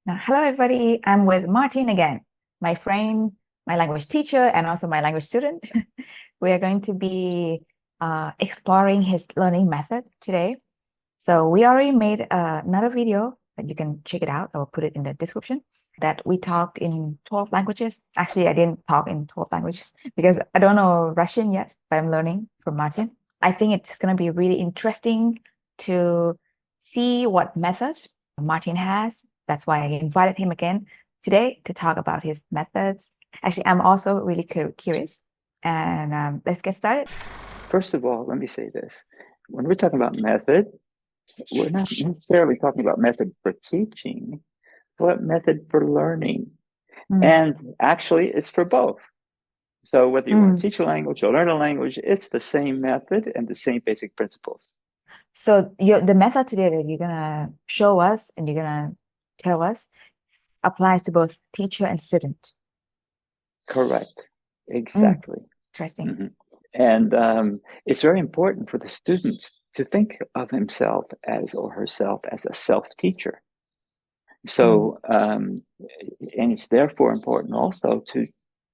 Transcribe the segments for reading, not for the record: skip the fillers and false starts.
Now, hello, everybody. I'm with Martin again, my friend, my language teacher, and also my language student. We are going to be exploring his learning method today. So we already made another video that you can check it out. I'll put it in the description that we talked in 12 languages. Actually, I didn't talk in 12 languages because I don't know Russian yet, but I'm learning from Martin. I think it's going to be really interesting to see what methods Martin has. That's why I invited him again today to talk about his methods. Actually, I'm also really curious. And let's get started. First of all, let me say this. When we're talking about method, we're not necessarily talking about method for teaching, but method for learning. And actually, it's for both. So whether you want to teach a language or learn a language, it's the same method and the same basic principles. So the method today that you're gonna show us and you're gonna tell us applies to both teacher and student. Correct. Exactly. Interesting. Mm-hmm. And it's very important for the student to think of himself as or herself as a self-teacher. So, and it's therefore important also to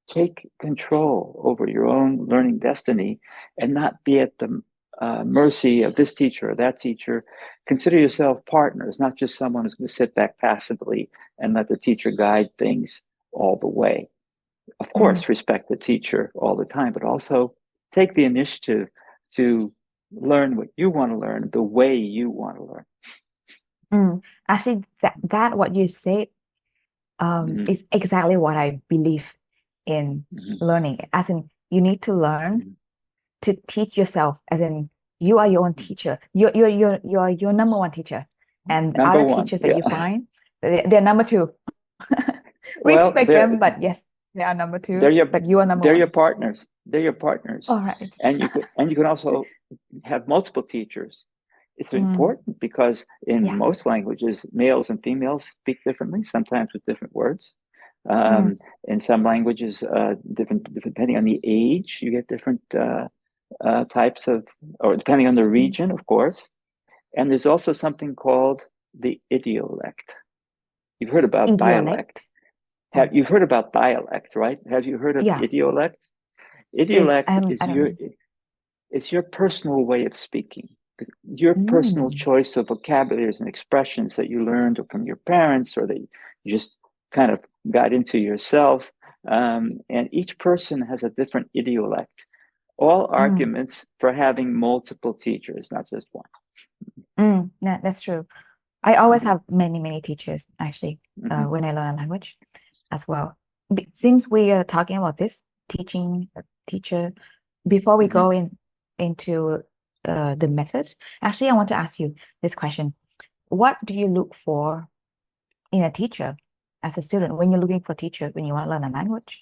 take control over your own learning destiny and not be at the mercy of this teacher or that teacher. Consider yourself partners, not just someone who's going to sit back passively and let the teacher guide things all the way. Of course, respect the teacher all the time, but also take the initiative to learn what you want to learn the way you want to learn. Actually, that what you said is exactly what I believe in learning. As in, you need to learn to teach yourself. As in, you are your own teacher. You're your number one teacher, and Number other one, teachers that you find, they're number two. well, Respect them, but yes, they are number two. But you are number they're one. your partners. They're your partners. All right. And you can also have multiple teachers. It's important because in most languages, males and females speak differently, sometimes with different words. In some languages, different depending on the age, you get different types of, or depending on the region, of course. And there's also something called the idiolect. You've heard about dialect. You've heard about dialect, right? Have you heard of idiolect? Idiolect is your personal way of speaking, your personal choice of vocabularies and expressions that you learned from your parents or that you just kind of got into yourself. And each person has a different idiolect. All arguments for having multiple teachers, not just one. No, that's true. I always have many teachers actually when I learn a language as well. Since we are talking about this teaching teacher, before we go into the method, actually I want to ask you this question. What do you look for in a teacher as a student when you're looking for a teacher when you want to learn a language?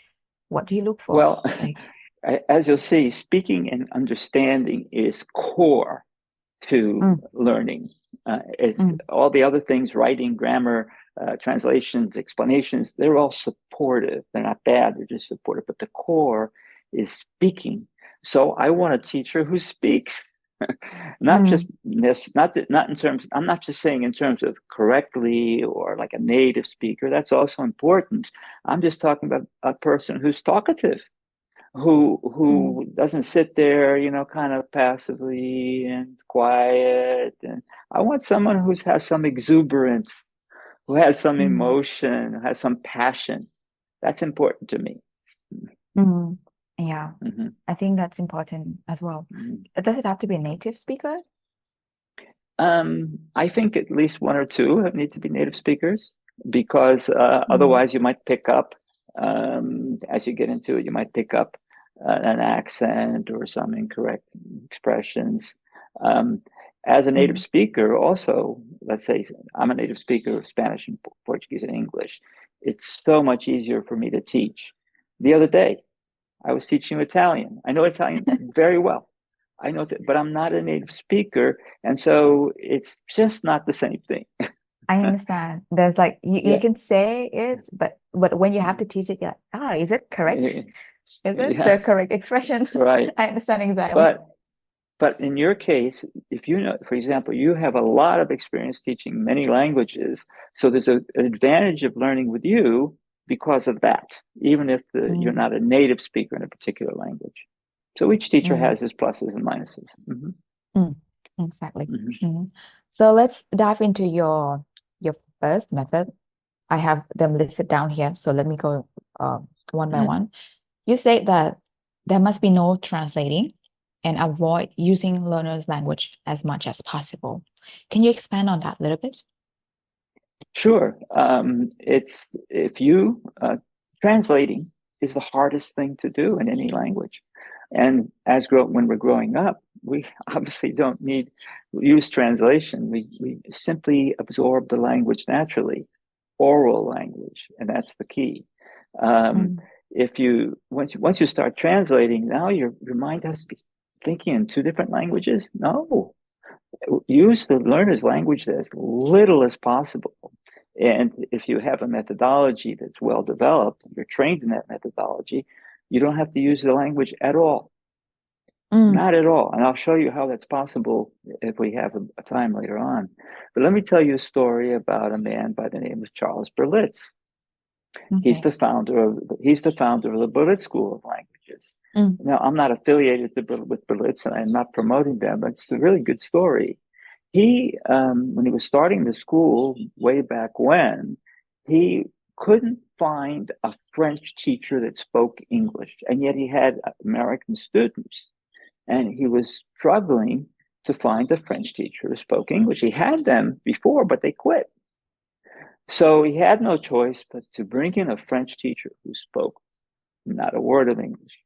What do you look for? Well, as you'll see, speaking and understanding is core to learning. It's all the other things, writing, grammar, translations, explanations, they're all supportive. They're not bad, they're just supportive. But the core is speaking. So I want a teacher who speaks. Not just this, not in terms, I'm not just saying in terms of correctly or like a native speaker. That's also important. I'm just talking about a person who's talkative, who doesn't sit there, kind of passively and quiet. And I want someone who has some exuberance, who has some emotion, who has some passion. That's important to me. Yeah, I think that's important as well. Does it have to be a native speaker? I think at least one or two need to be native speakers because otherwise you might pick up, as you get into it, you might pick up an accent or some incorrect expressions. As a native speaker, also, let's say I'm a native speaker of Spanish and Portuguese and English, it's so much easier for me to teach. The other day, I was teaching Italian. I know Italian very well. I know, but I'm not a native speaker, and so it's just not the same thing. I understand. There's like you can say it, but when you have to teach it, you're like, is it correct? Is it the correct expression? Right. I understand exactly. But in your case, if you know, for example, you have a lot of experience teaching many languages, so there's an advantage of learning with you because of that, even if you're not a native speaker in a particular language. So each teacher has his pluses and minuses. Exactly. So let's dive into your first method. I have them listed down here, so let me go one by one. You say that there must be no translating and avoid using learner's language as much as possible. Can you expand on that a little bit? Sure. Translating is the hardest thing to do in any language. And when we're growing up, we obviously don't use translation. We simply absorb the language naturally, oral language, and that's the key. Once you start translating, now your mind has to be thinking in two different languages. No, use the learner's language as little as possible. And if you have a methodology that's well developed, you're trained in that methodology, you don't have to use the language at all. Not at all. And I'll show you how that's possible if we have a time later on. But let me tell you a story about a man by the name of Charles Berlitz. Okay. He's the founder of the Berlitz School of Languages. Now, I'm not affiliated with Berlitz, and I'm not promoting them, but it's a really good story. He, when he was starting the school way back when, he couldn't find a French teacher that spoke English, and yet he had American students, and he was struggling to find a French teacher who spoke English. He had them before, but they quit. So he had no choice but to bring in a French teacher who spoke not a word of English.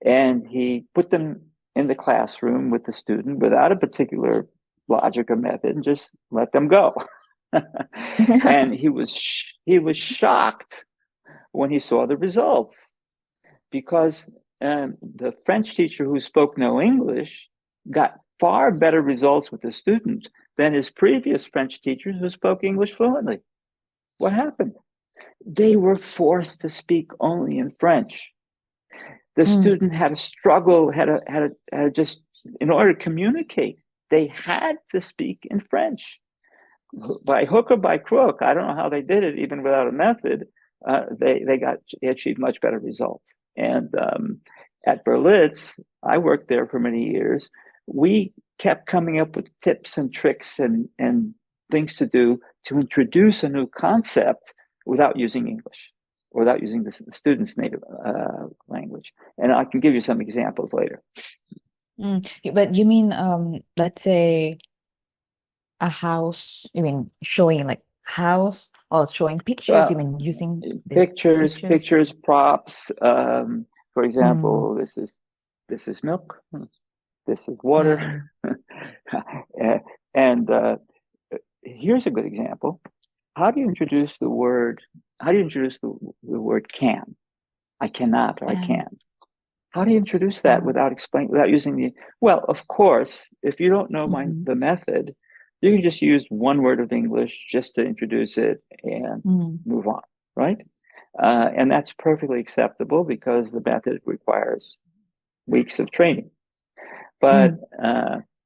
And he put them in the classroom with the student without a particular logic or method and just let them go. And he was shocked when he saw the results, because the French teacher who spoke no English got far better results with the student than his previous French teachers who spoke English fluently. What happened? They were forced to speak only in French. The student had to struggle, had to just, in order to communicate, they had to speak in French. By hook or by crook, I don't know how they did it, even without a method, they achieved much better results. And at Berlitz, I worked there for many years. We kept coming up with tips and tricks and things to do to introduce a new concept without using English, or without using the student's native language. And I can give you some examples later. But you mean, let's say a house, you mean showing like house, or showing pictures, you mean using pictures, props. For example, this is milk, this is water. And here's a good example. How do you introduce the word can? I cannot, or I can. How do you introduce that without using well, of course, if you don't know the method, you can just use one word of English just to introduce it and move on, right? And that's perfectly acceptable because the method requires weeks of training. But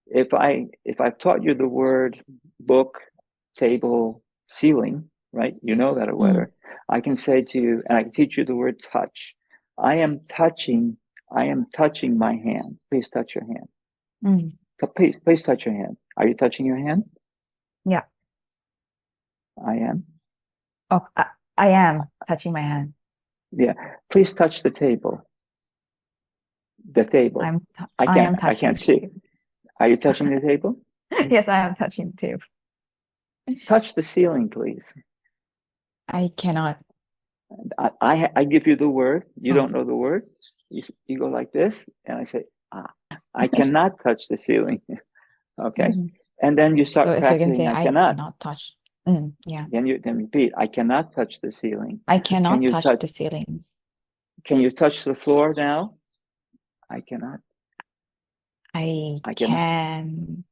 if I've taught you the word book, table, ceiling, right? You know that or whatever. I can say to you, and I can teach you the word touch. I am touching my hand. Please touch your hand. So please touch your hand. Are you touching your hand? Yeah. I am. Oh, I am touching my hand. Yeah. Please touch the table. The table. I can't see. Are you touching the table? Yes, I am touching the table. Touch the ceiling, please. I cannot. I give you the word. You don't know the word. You go like this, and I say, I cannot touch the ceiling. Okay. And then you start practicing. So you can say, I cannot touch. Yeah. Then repeat, I cannot touch the ceiling. I cannot touch the ceiling. Can you touch the floor now? I cannot. I can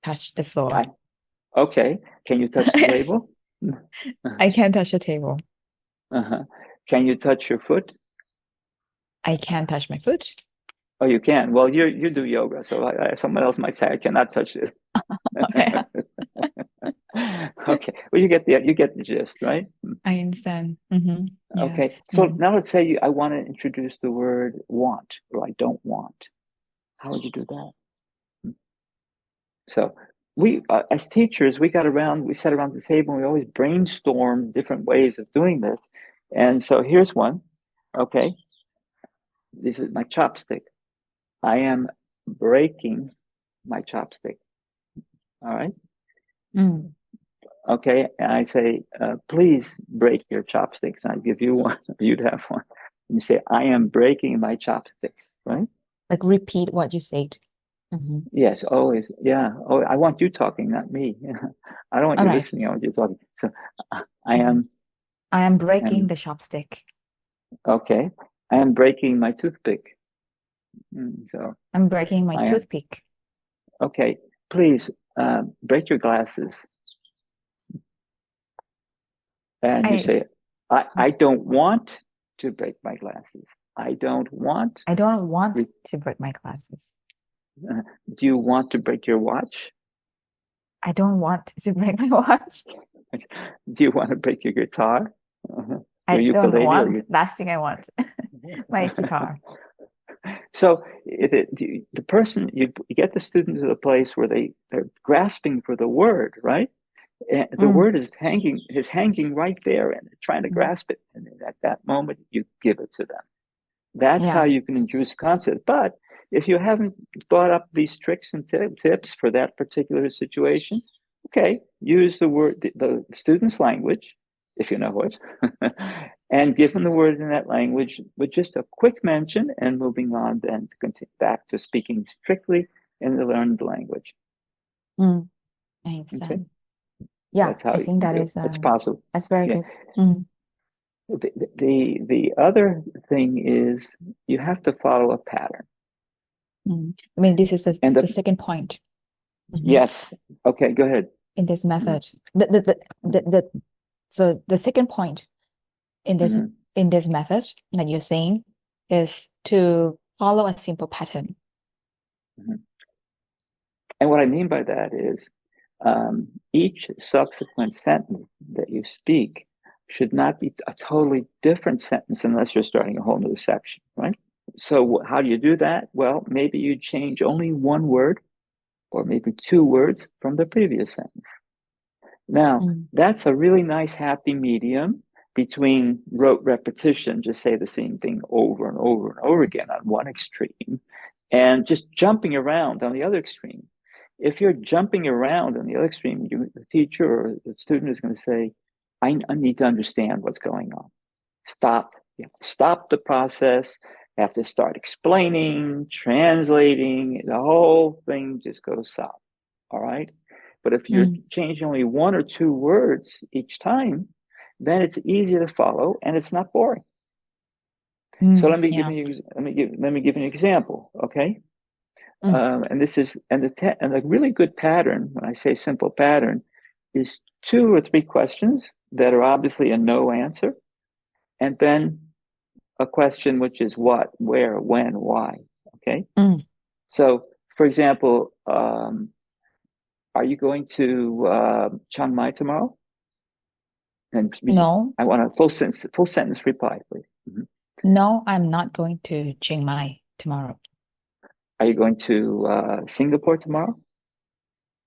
touch the floor. Okay. Can you touch the table? I can touch the table. Can you touch your foot? I can touch my foot. Oh, you can. Well, you do yoga, so someone else might say I cannot touch it. Okay. Okay. Well, you get the gist, right? I understand. Yeah. Okay. So now let's say I want to introduce the word want or I don't want. How would you do that? So we, as teachers, we sat around the table and we always brainstorm different ways of doing this. And so here's one. Okay. This is my chopstick. I am breaking my chopstick. All right. Mm. Okay. And I say, please break your chopsticks. And I give you one. You'd have one. And you say, I am breaking my chopsticks. Right. Like repeat what you said. Yes, always. Yeah. Oh, I want you talking, not me. I don't want All you right. listening. I want you talking. So I am, I am breaking am the chopstick. okay. I am breaking my toothpick. So I'm breaking my I am toothpick. okay. Please break your glasses. And you I say, I don't want to break my glasses. I don't want. I don't want to break my glasses. Do you want to break your watch? I don't want to break my watch. Do you want to break your guitar? I Your don't ukulele or want. Last thing I want. My guitar. So the person you get the student to the place where they're grasping for the word, right? And the Mm, word is hanging right there, and they're trying to mm. grasp it. And at that moment, you give it to them. That's how Yeah. you can introduce concept. But if you haven't thought up these tricks and tips for that particular situation, okay, use the student's language, if you know it, and give them the word in that language with just a quick mention and moving on then to continue back to speaking strictly in the learned language. Mm, I Okay, understand. Yeah, that's how I you think can that do it. is That's possible. that's very Yeah. good. Mm, The other thing is you have to follow a pattern. I mean, this is And the second point. yes, okay, go ahead. In this Mhm, method. So the second point in mhm, this method that you're saying is to follow a simple pattern. mhm. And what I mean by that is each subsequent sentence that you speak should not be a totally different sentence unless you're starting a whole new section, right? So how do you do that? Well, maybe you change only one word or maybe two words from the previous sentence. Now, Mm, that's a really nice happy medium between rote repetition, just say the same thing over and over and over again on one extreme, and just jumping around on the other extreme. If you're jumping around on the other extreme, the teacher or the student is going to say, I need to understand what's going on. Stop. You have to stop the process. You have to start explaining, translating. The whole thing just goes south. All right. But if you're mm, changing only one or two words each time, then it's easy to follow and it's not boring. So yeah. let me give you an example. Okay. Mm, And this is and a really good pattern. When I say simple pattern, is two or three questions that are obviously a no answer, and then a question which is what, where, when, why. Okay. mm. So, for example, are you going to Chiang Mai tomorrow? And No, I want a full sentence reply, please. Mhm. no, I'm not going to Chiang Mai tomorrow. Are you going to Singapore tomorrow?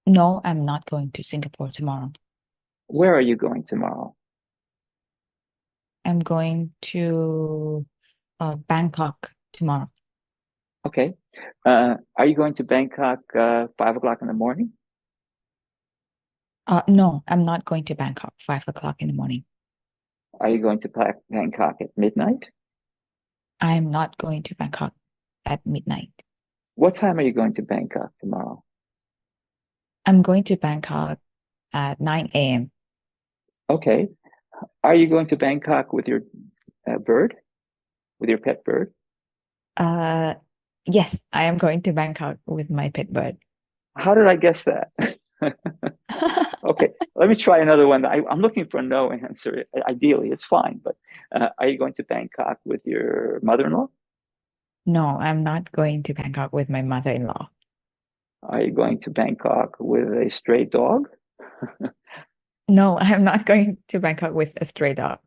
No, I'm not going to Singapore tomorrow. Where are you going tomorrow? I'm going to Bangkok tomorrow. Okay. Are you going to Bangkok 5 o'clock in the morning? No, I'm not going to Bangkok 5 o'clock in the morning. Are you going to Bangkok at midnight? I'm not going to Bangkok at midnight. What time are you going to Bangkok tomorrow? I'm going to Bangkok at 9 a.m. Okay. Are you going to Bangkok with your bird, with your pet bird? Uh, yes, I am going to Bangkok with my pet bird. How did I guess that? Okay, let me try another one. I'm looking for a no answer. Ideally, it's fine, but are you going to Bangkok with your mother-in-law? No, I'm not going to Bangkok with my mother-in-law. Are you going to Bangkok with a stray dog? No, I'm not going to Bangkok with a stray dog.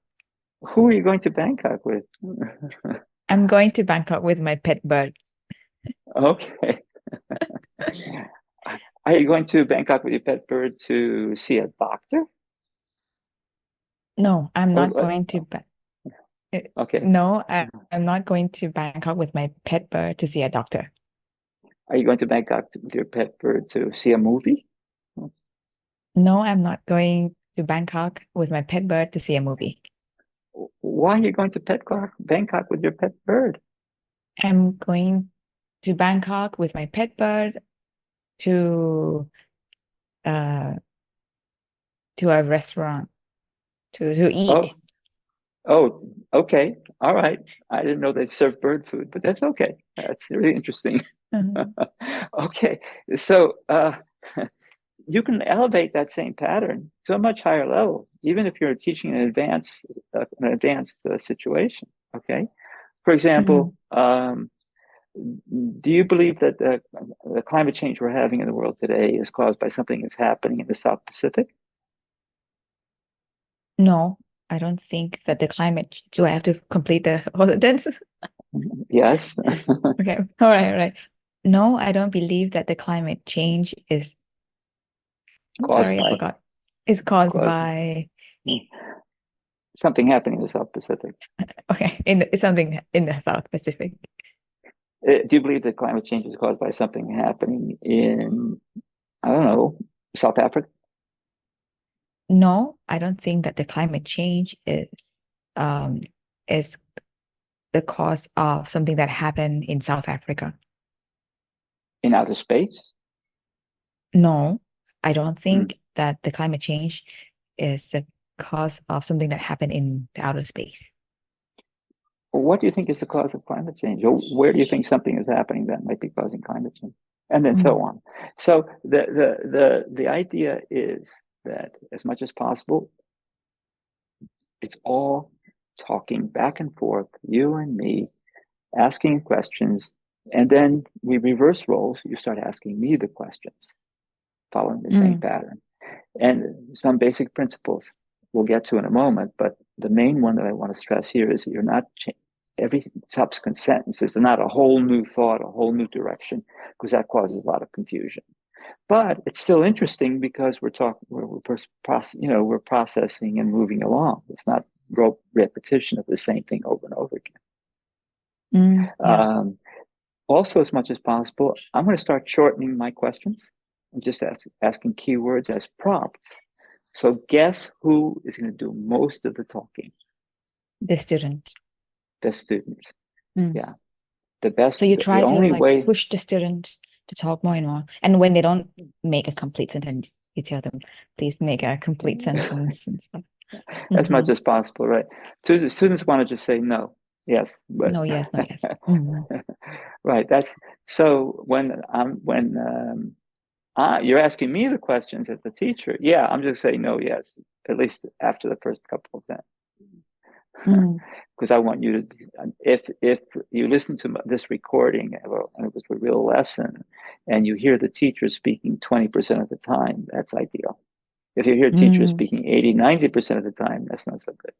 Who are you going to Bangkok with? I'm going to Bangkok with my pet bird. Okay. Are you going to Bangkok with your pet bird to see a doctor? No, I'm Or not going to okay. no, I'm not going to Bangkok with my pet bird to see a doctor. Are you going to Bangkok with your pet bird to see a movie? No, I'm not going to Bangkok with my pet bird to see a movie. Why are you going to Bangkok with your pet bird? I'm going to Bangkok with my pet bird to uh a restaurant to eat. Oh, oh, okay. All right. I didn't know they serve bird food, but that's okay. That's really interesting. Mhm. Okay. So you can elevate that same pattern to a much higher level, even if you're teaching an advanced situation. Okay. For example, Mhm. do you believe that the climate change we're having in the world today is caused by something that's happening in the South Pacific? No, I don't think that the climate. Do I have to complete the whole sentence? Yes. Okay. All right, all right. No, I don't believe that the climate change is, I'm Caused sorry, I by forgot. Is caused caused by, something happening in the South Pacific. okay, it's something in the South Pacific. Do you believe that climate change is caused by something happening in, I don't know, South Africa? No, I don't think that the climate change um is the cause of something that happened in South Africa. In outer space? No, I don't Hmm. think that the climate change is the cause of something that happened in the outer space. Well, what do you think is the cause of climate change? Or where do you think something is happening that might be causing climate change? And then so Mm, on. So the idea is that as much as possible, it's all talking back and forth, you and me, asking questions, and then we reverse roles. You start asking me the questions, following the same mm, pattern. And some basic principles we'll get to in a moment, but the main one that I want to stress here is that you're not every subsequent sentence is not a whole new thought, a whole new direction, because that causes a lot of confusion. But it's still interesting because we're processing and moving along. It's not repetition of the same thing over and over yeah. again. Also, as much as possible, I'm going to start shortening my questions and just asking keywords as prompts. So guess who is going to do most of the talking? The student. The student. Mm. Yeah. So you The try to only like way, push the student to talk more and more. And when they don't make a complete sentence, you tell them, please make a complete sentence and stuff. as much Hmm. as possible, right? So the students want to just say no, yes, but No, yes, no, yes. Hmm. right. That's so you're asking me the questions as a teacher. Yeah, I'm just saying no, yes, at least after the first couple of them. Mm, Because I want you to, if you listen to this recording and it was a real lesson, and you hear the teacher speaking 20% of the time, that's ideal. If you hear teachers mm, speaking 80, 90% of the time, that's not so good.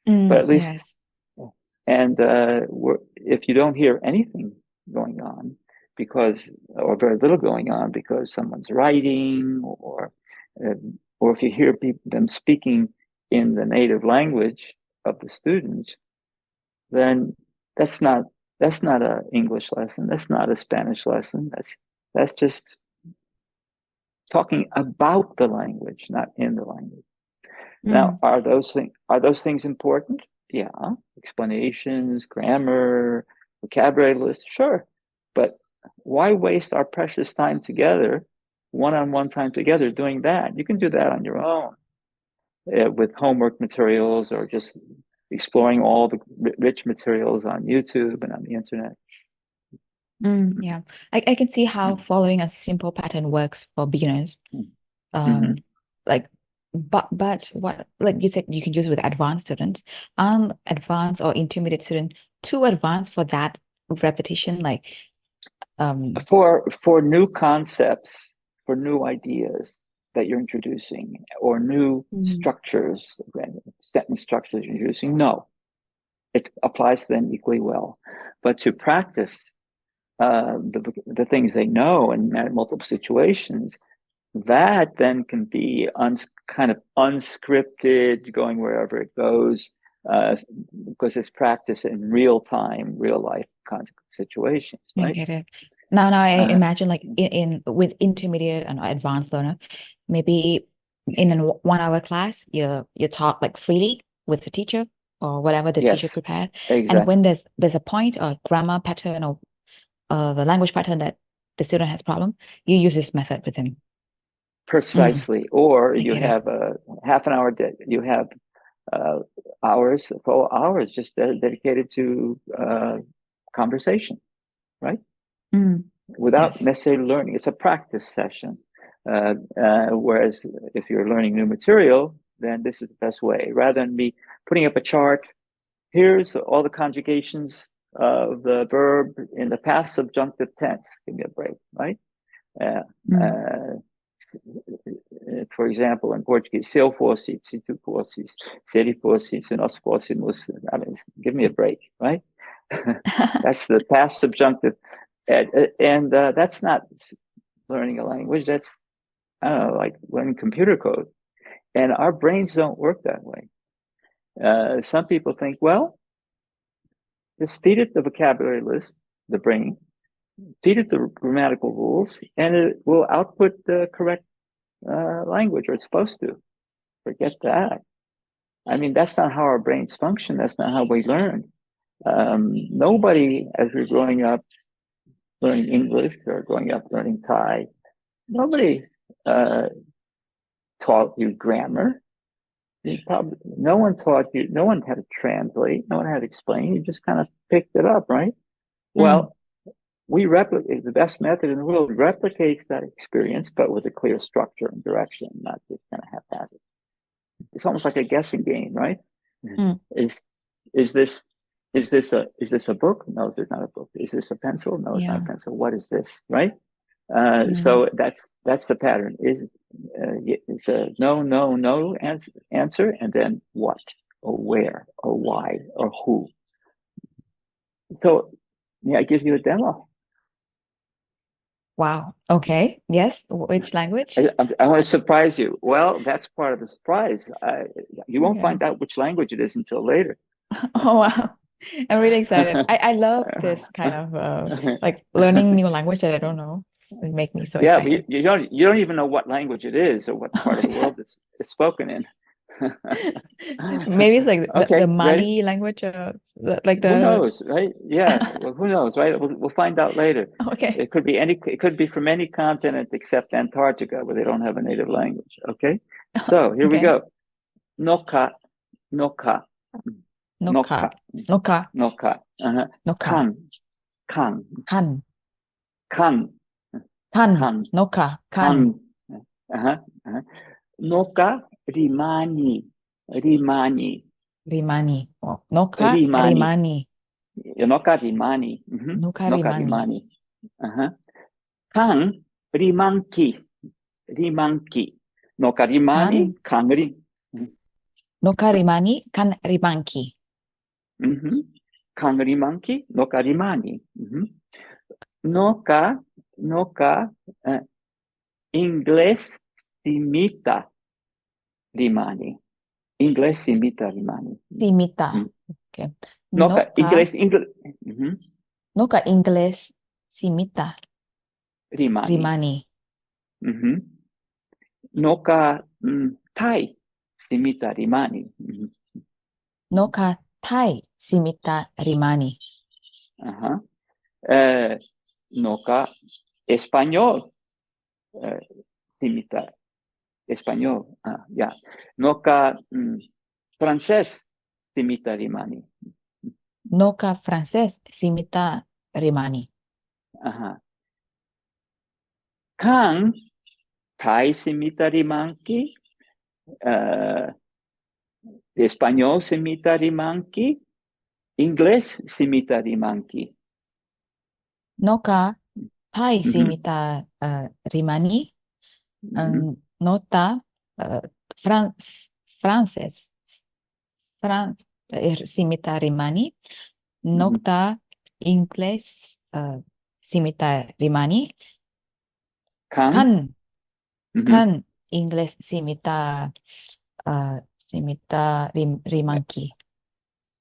But mm, at least, yes. and if you don't hear anything going on or very little going on because someone's writing, uh, or if you hear them speaking in the native language of the student, then that's not that's not a English lesson. That's not a Spanish lesson. That's just talking about the language, not in the language. Now, Mm, are those things important? Yeah, explanations, grammar, vocabulary list, sure. But why waste our precious time together, one-on-one time together, doing that? You can do that on your own with homework materials or just exploring all the rich materials on YouTube and on the internet. yeah. I can see how following a simple pattern works for beginners. Mm-hmm. Like, but what, like you said, you can use it with advanced students. Advanced or intermediate student, too advanced for that repetition, like for new concepts, for new ideas that you're introducing, or new structures, sentence structures you're introducing? No, it applies to them equally well. But to practice the things they know in multiple situations, that then can be kind of unscripted, going wherever it goes, because it's practice in real time, real life kinds of situations, right? I get it. Now I imagine like with intermediate and advanced learner, maybe in a 1 hour class, you're taught like freely with the teacher or whatever the teacher prepared. Exactly. And when there's a point or grammar pattern or the language pattern that the student has problem, you use this method with him. Precisely. Or you have a half an hour, you have full hours just dedicated to conversation, right? Without necessarily learning. It's a practice session. Whereas if you're learning new material, then this is the best way. Rather than me putting up a chart, here's all the conjugations of the verb in the past subjunctive tense. Give me a break, right? For example, in Portuguese, se eu fosse, se tu fosses, se ele fosse, se nós fôssemos. I mean, give me a break, right? That's the past subjunctive. And that's not learning a language. That's, I don't know, like learning computer code. And our brains don't work that way. Some people think, well, just feed it the vocabulary list, the brain, feed it the grammatical rules, and it will output the correct language, or it's supposed to. Forget that. I mean, that's not how our brains function. That's not how we learn. Nobody, as we're growing up learning English or growing up learning Thai, nobody taught you grammar. No one taught you, no one had to translate, no one had to explain. You just kind of picked it up, right? Well, we replicate, the best method in the world replicates that experience, but with a clear structure and direction, not just kind of haphazard. It's almost like a guessing game, right? Is this a book? No, it's not a book. Is this a pencil? No, it's not a pencil. What is this, right? So that's the pattern. It's a no answer, and then what, or where, or why, or who. So I give you a demo. Wow. Okay. Yes. Which language? I want to surprise you. Well, that's part of the surprise. You won't find out which language it is until later. Oh, wow. I'm really excited. I love this kind of like learning new language that I don't know. It makes me so excited. But you don't even know what language it is or what part of the world it's spoken in. Maybe it's like the Mali language, like the. Who knows, right? Yeah, well, who knows, right? We'll find out later. Okay. It could be It could be from any continent except Antarctica, where they don't have a native language. Okay. So here we go. Noka, noka, noka, noka, noka. noka. Kan, kan, noka, kan. Noka, rimani. Oh, noka, rimani. Noka, rimani. Noka, rimani. Kan, rimanki. Noka, rimani, kan, Noka, rimani, kan, rimanki. Kan, rimanki, noka, rimani. Noka, Ingles simita rimani. Ingles simita rimani. Simita. Okay. Noka Ingles. Noka Ingles simita rimani. Noka Thai simita rimani. Noka Thai simita rimani. Noka Español simita español. Noka francés simita rimani. Noka francés simita rimani. Kan Thai simita rimanki. Español simita rimanki. Inglés simita rimanki. Nota Thai Mhm. simita rimani. Mhm. Nota Fran Frances simita rimani. Mhm. Nota Ingles simita rimani. Kan. Kan Mhm. kan Ingles simita rimangki.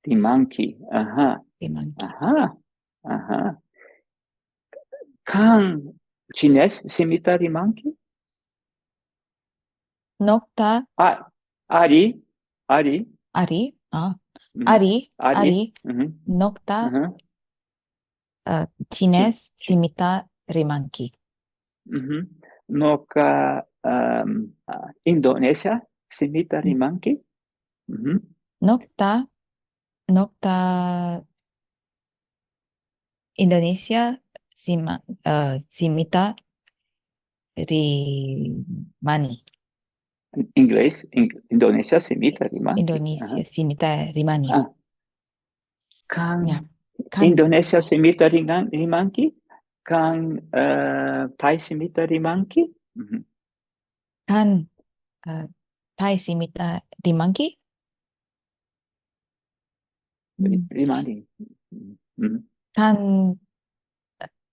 Rimangki. Aha. Rimangki. Aha. Aha. Kan Chines simita rimangki? Nokta Ah, Ari. Ari. Ari. Mhm. Ari. Ari. Ari. Mhm. Nokta Mhm. Chines simita rimangki. Mhm. Noka Indonesia simita rimangki? Mhm. Nokta Indonesia simita rimani. Inggris, Indonesia simita rimangki. Aha. Indonesia simita rimani. Ah, Kang Ya, kan Indonesia simita rimangki? Kang Thai simita rimangki? Mhm. kan Thai simita rimangki. Rimani. Mhm. Kan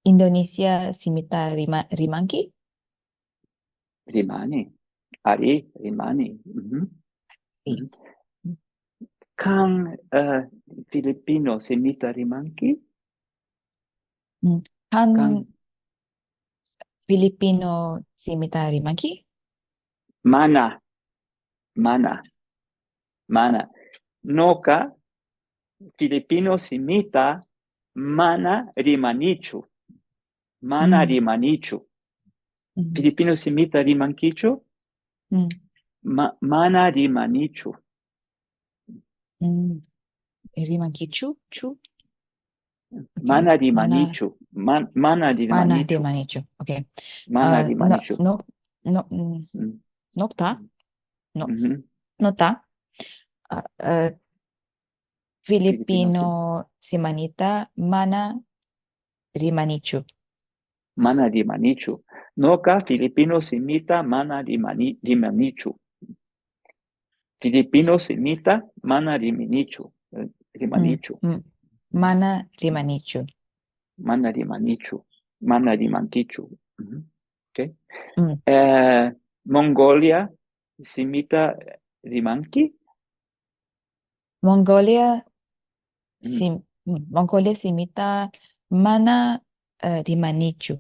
Indonesia simita rimangki. Rimani. Ari, Rimani. Mhm. Mhm. Kang Filipino simita rimangki? Kan Kang Filipino simita rimangki. Mana. Mana. Mana. Noka Filipino simita mana rimanichu. Mana rimanichu. Filipino simita rimankichu. Mana rimanichu. Rimankichu, chu. Mana Okay. Mana rimanichu. Mana rimanichu. rimanichu. Okay. Mana No, rimanichu. no, no, Mm. nokta, no, Mhm. nota. Filipino Filipino simanita mana rimanichu. mana rimanichu. Noka Filipino simita mana rimanichu. Filipino simita mana rimanichu. Rimanichu. Mana rimanichu. Mana rimanichu. Mana rimankichu. Mhm. Okay. Mm. Mongolia simita rimanki? Mongolia Mhm. Mongolia simita mana rimanichu.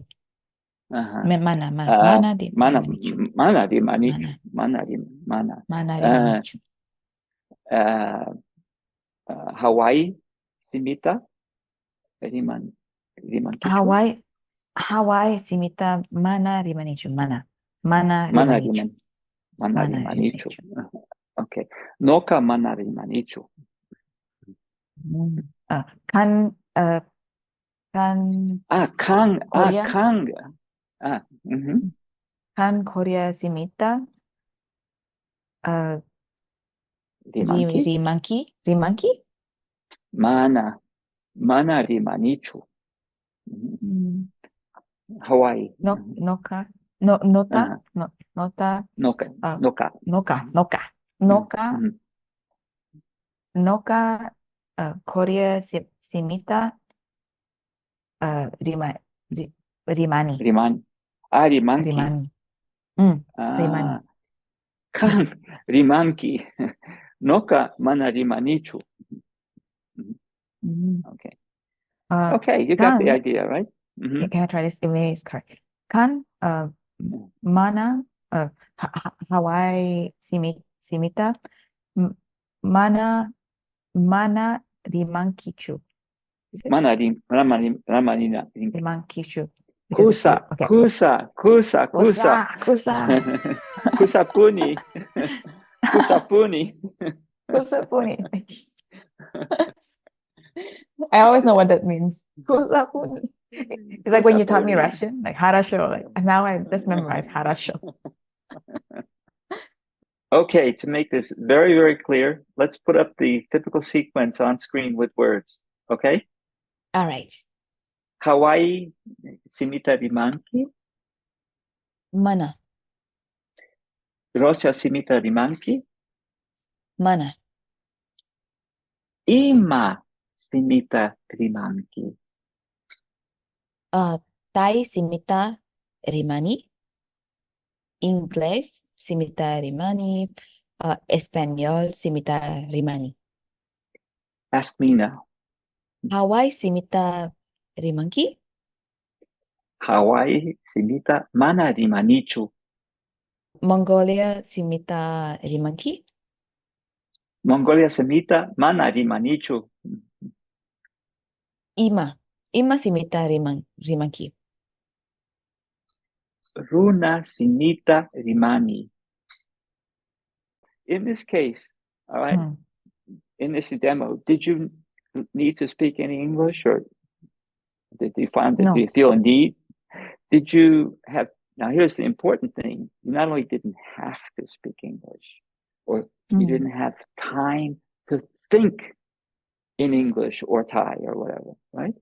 Aha. Mana rimanichu. Mana rimanichu. Mana Mana. mana rimanichu. Hawaii simita rimankichu? Hawaii simita mana rimanichu. Mana Mana rimanichu. Mana rimanichu. rimanichu. Okay. Noka mana rimanichu. Kan kan Korea Kang. Mhm. kan Korea simita Rimanki? rimangki. Mana rimanichu. Mhm. Hawaii. Noka nota Aha. nota Noka. Noka. Mhm. noka Mhm. noka Korea simita rima rimani Rimanki. rimani rimani. Kang rimanki. Noka mana rimanichu. Mhm. Okay. Okay, you got the Kan idea, right? Mhm. can I try this? Maybe it's correct. Kan mana Hawaii simita mana rimankichu. Is it Ramanina. rimankichu? Because it's you. Okay. Kusa. Kusa. Kusapuni. Kusapuni. Kusapuni. I always know what that means. Kusapuni. It's like when you taught me Kusapuni. Russian, like harasho. Like now I just memorized harasho. Okay, to make this very, very clear, let's put up the typical sequence on screen with words. Okay? All right. Hawaii simita rimanki. Mana. Russia simita rimanki. Mana. Ima simita rimanki. Thai simita rimani. Inglés simita rimani. Español simita rimani. Ask me now. Hawaii simita rimanki. Hawaii simita mana rimanichu. Mongolia simita rimanki. Mongolia simita mana rimanichu. Ima simita rimanki. Runa simita rimani. In this case, all right, in this demo, did you need to speak any English, or did you find that you feel a need? Did you have, now here's the important thing, you not only didn't have to speak English, or you didn't have time to think in English or Thai or whatever, right?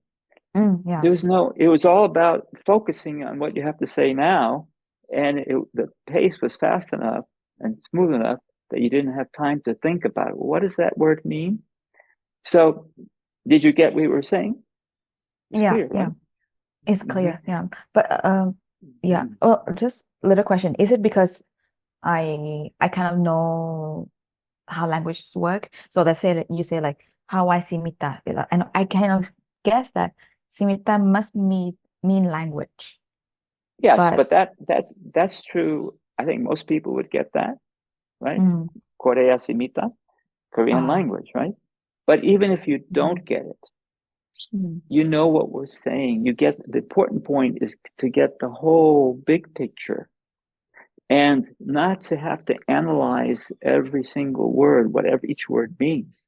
Yeah. There was no, it was all about focusing on what you have to say now, and the pace was fast enough and smooth enough that you didn't have time to think about it. What does that word mean? So, did you get what we were saying? It's clear, right? It's clear, yeah. But yeah. Well, just a little question. Is it because I kind of know how languages work? So let's say that you say like Hawaii simita, and I kind of guess that simita must mean language. Yes, but that's true. I think most people would get that, right? Korea simita, Korean language, right? But even if you don't get it, you know what we're saying. You get, the important point is to get the whole big picture and not to have to analyze every single word, whatever each word means.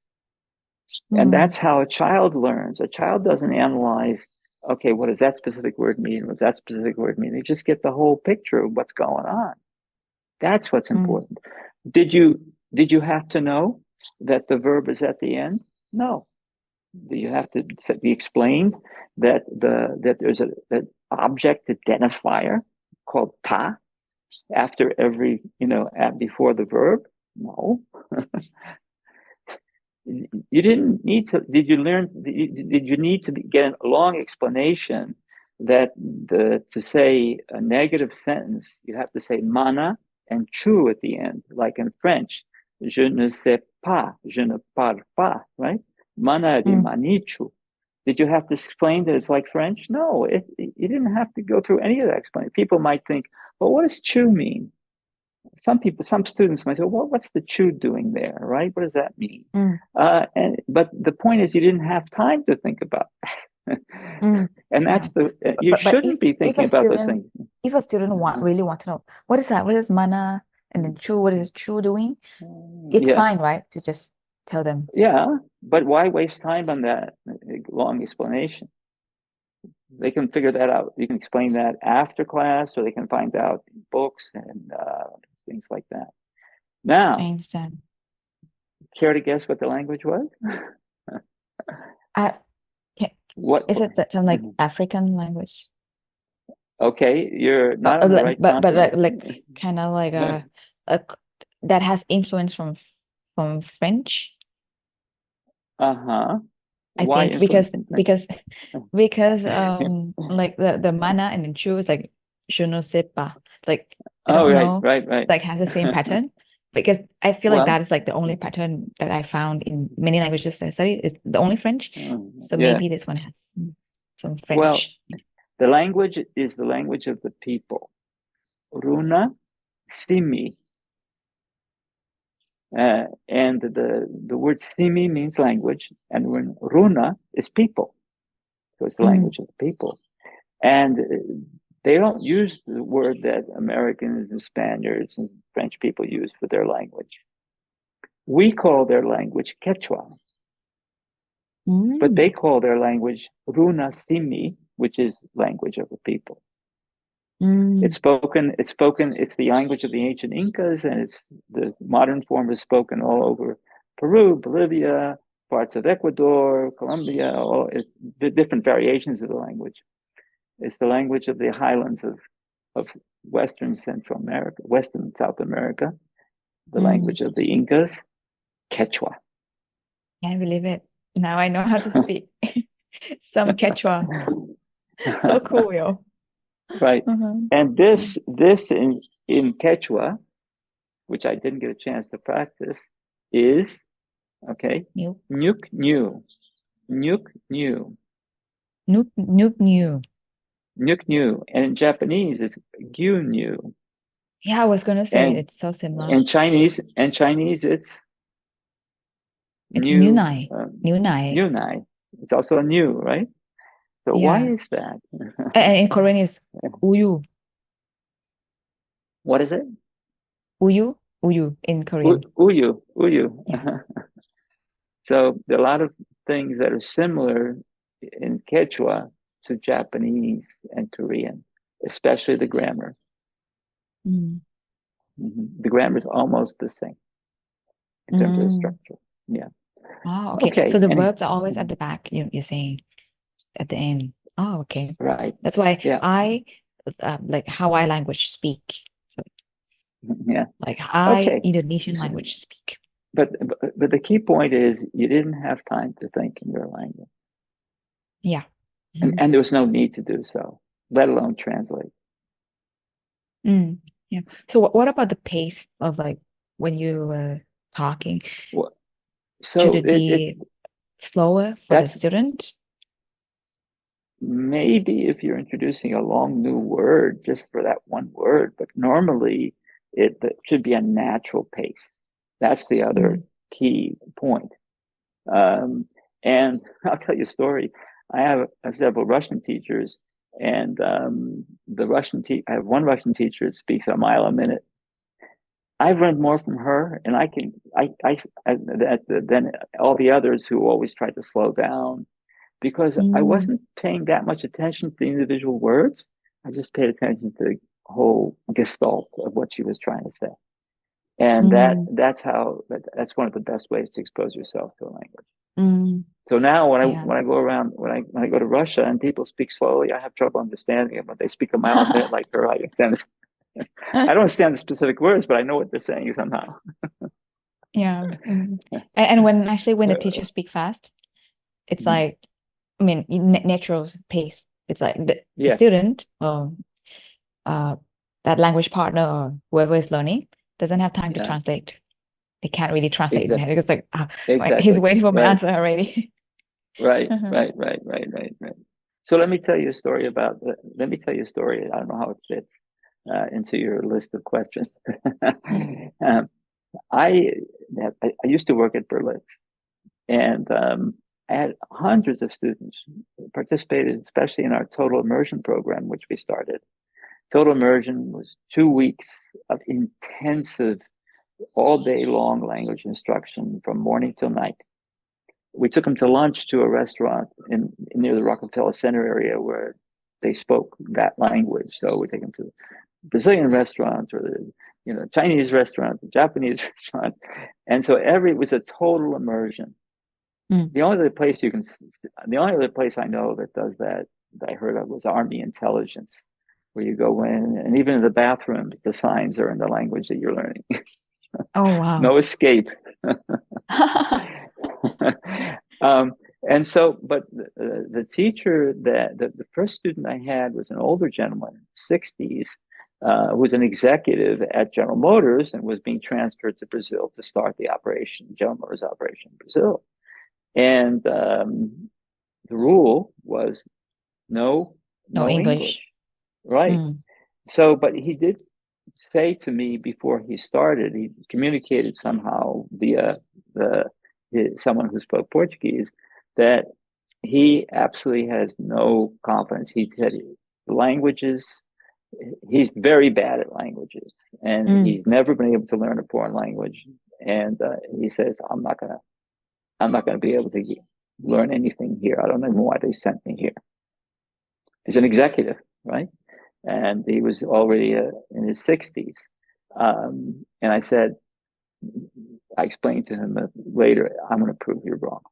And that's how a child learns. A child doesn't analyze, okay, what does that specific word mean? What does that specific word mean? They just get the whole picture of what's going on. That's what's important. Did you have to know that the verb is at the end? No. Do you have to be explained that there's an object identifier called ta after every, before the verb? No. You didn't need to. Did you need to get a long explanation that to say a negative sentence, you have to say mana and chu at the end, like in French, je ne sais pas, je ne parle pas, right? Mana rimanichu. Did you have to explain that it's like French? No, you didn't have to go through any of that explanation. People might think, well, what does chu mean? Some students might say, well, what's the chu doing there, right? What does that mean? But the point is, you didn't have time to think about it. And that's you shouldn't be thinking about those things. If a student really want to know, what is that? What is mana? And then chu, what is chu doing? It's fine, right? To just tell them. Yeah, but why waste time on that long explanation? They can figure that out. You can explain that after class, or they can find out in books and things like that. Now, I understand. Care to guess what the language was? What is it? That some like African language? Okay, you're not on the right continent. But like kind of like a that has influence from French. I Why think because like the mana and the chu is like je ne sais pas, like I don't know, right, like has the same pattern, because I feel like that is like the only pattern that I found in many languages that I studied is the only French. So maybe this one has some French. Well, the language is the language of the people. Runa, simi. And the word simi means language, and when runa is people. So it's the language of the people. And they don't use the word that Americans and Spaniards and French people use for their language. We call their language Quechua. But they call their language Runa Simi, which is language of the people. It's the language of the ancient Incas, and it's the modern form is spoken all over Peru, Bolivia, parts of Ecuador, Colombia, the different variations of the language. It's the language of the highlands of Western Central America, Western South America, the language of the Incas, Quechua. Can't believe it. Now I know how to speak some Quechua. So cool, yo. Right. And this in Quechua, which I didn't get a chance to practice, is Nuke. Nuke new. Nuke new. Nuke new. Nuke new. And in Japanese it's gyu new. Yeah, I was gonna say And it's so similar. in Chinese it's new new nai. New nai. new nai. It's also a new, right? So why is that? And in Korean is uyu. What is it? Uyu. Uyu in Korean. Uyu. Yeah. So there are a lot of things that are similar in Quechua to Japanese and Korean, especially the grammar. The grammar is almost the same in terms of the structure. Yeah. Oh, okay. So the verbs are always at the back, you're saying, at the end. Oh, okay. Right. That's why Yeah. I like how I language speak. So yeah. like Indonesian language speak. But the key point is you didn't have time to think in your language. Yeah. And there was no need to do so, let alone translate. Yeah. So what about the pace of like when you were talking? Well, should it be slower for the student? Maybe if you're introducing a long new word just for that one word, but normally it should be a natural pace. That's the other key point. And I'll tell you a story. I have several Russian teachers, and I have one Russian teacher that speaks a mile a minute. I've learned more from her, and than all the others who always tried to slow down, because I wasn't paying that much attention to the individual words. I just paid attention to the whole gestalt of what she was trying to say. And that's one of the best ways to expose yourself to a language. So now when I go around, when I go to Russia and people speak slowly, I have trouble understanding them. But they speak a mile a minute like her, I understand it. I don't understand the specific words, but I know what they're saying somehow. Yeah. And when the teachers speak fast, it's like, I mean, natural pace. It's like the student or that language partner or whoever is learning doesn't have time to translate. They can't really translate. Exactly. It's like, he's waiting for my answer already. Right. So let me tell you a story. I don't know how it fits into your list of questions. I used to work at Berlitz, and I had hundreds of students who participated, especially in our total immersion program, which we started. Total immersion was 2 weeks of intensive, all day long language instruction from morning till night. We took them to lunch to a restaurant near the Rockefeller Center area where they spoke that language. So we take them to the Brazilian restaurant or the Chinese restaurant, the Japanese restaurant, and so it was a total immersion. The only other place I know that does that I heard of was Army Intelligence, where you go in and even in the bathrooms, the signs are in the language that you're learning. Oh wow! No escape. And so, but the teacher the first student I had was an older gentleman, 60s, who was an executive at General Motors and was being transferred to Brazil to start the General Motors operation in Brazil. And the rule was no English. Right. So, but he did say to me before he started, he communicated somehow via someone who spoke Portuguese, that he absolutely has no confidence. He said he's very bad at languages, and he's never been able to learn a foreign language. And he says, I'm not gonna be able to learn anything here. I don't know why they sent me here. He's an executive, right? And he was already in his 60s. And I explained to him later, I'm going to prove you're wrong.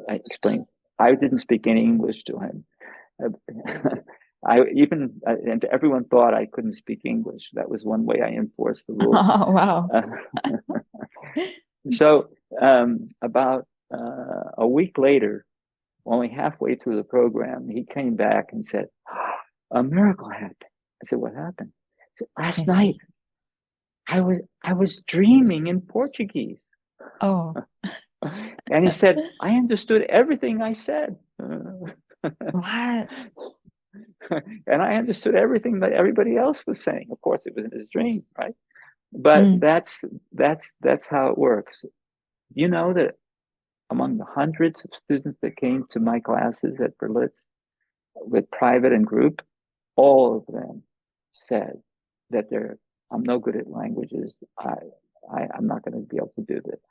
I explained. I didn't speak any English to him. And everyone thought I couldn't speak English. That was one way I enforced the rule. Oh, wow. So about a week later, only halfway through the program, he came back and said, "A miracle happened." I said, "What happened?" He said, I "Last night, see. I was dreaming in Portuguese." Oh, And he said, "I understood everything I said." what? And I understood everything that everybody else was saying. Of course, it was in his dream, right? But Mm. that's how it works. You know that among the hundreds of students that came to my classes at Berlitz with private and group, all of them said that I'm no good at languages. I'm not going to be able to do this.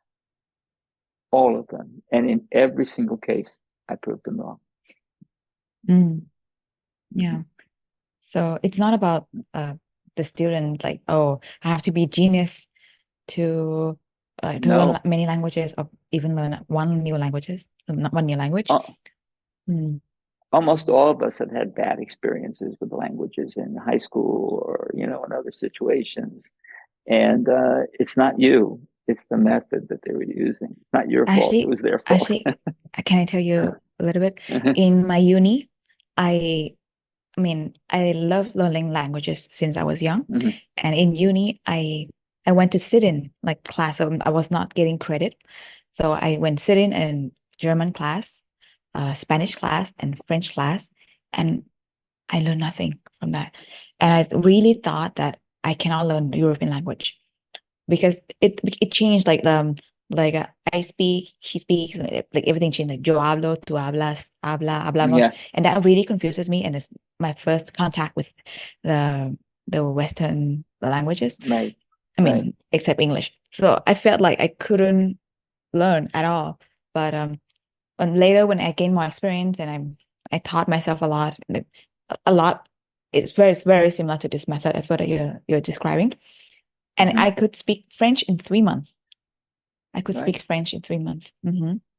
All of them. And in every single case, I proved them wrong. Mm. Yeah. Mm-hmm. So it's not about the student like, oh, I have to be genius to learn No, many languages or even learn one new languages, not one new language. uh, Mm. almost all of us have had bad experiences with languages in high school or, in other situations. And it's not you, it's the method that they were using. It's not your fault, it Actually, was their fault. actually, can I tell you a little bit? In my uni, I I mean, I love learning languages since I was young. Mhm. And in uni, I went to sit in like class. I was not getting credit. So I went sit in German class, Spanish class, and French class. And I learned nothing from that. And I really thought that I cannot learn European language because it changed I speak, he speaks, like everything changed. Like yo hablo, tú hablas, hablamos, Yeah, and that really confuses me. And it's my first contact with the Western languages. right, I right. mean, except English. So I felt like I couldn't learn at all. But and later when I gained more experience and I taught myself a lot, like a lot. It's very similar to this method as what you're describing. And Hmm. I could speak French in 3 months. I could Right, speak French in 3 months.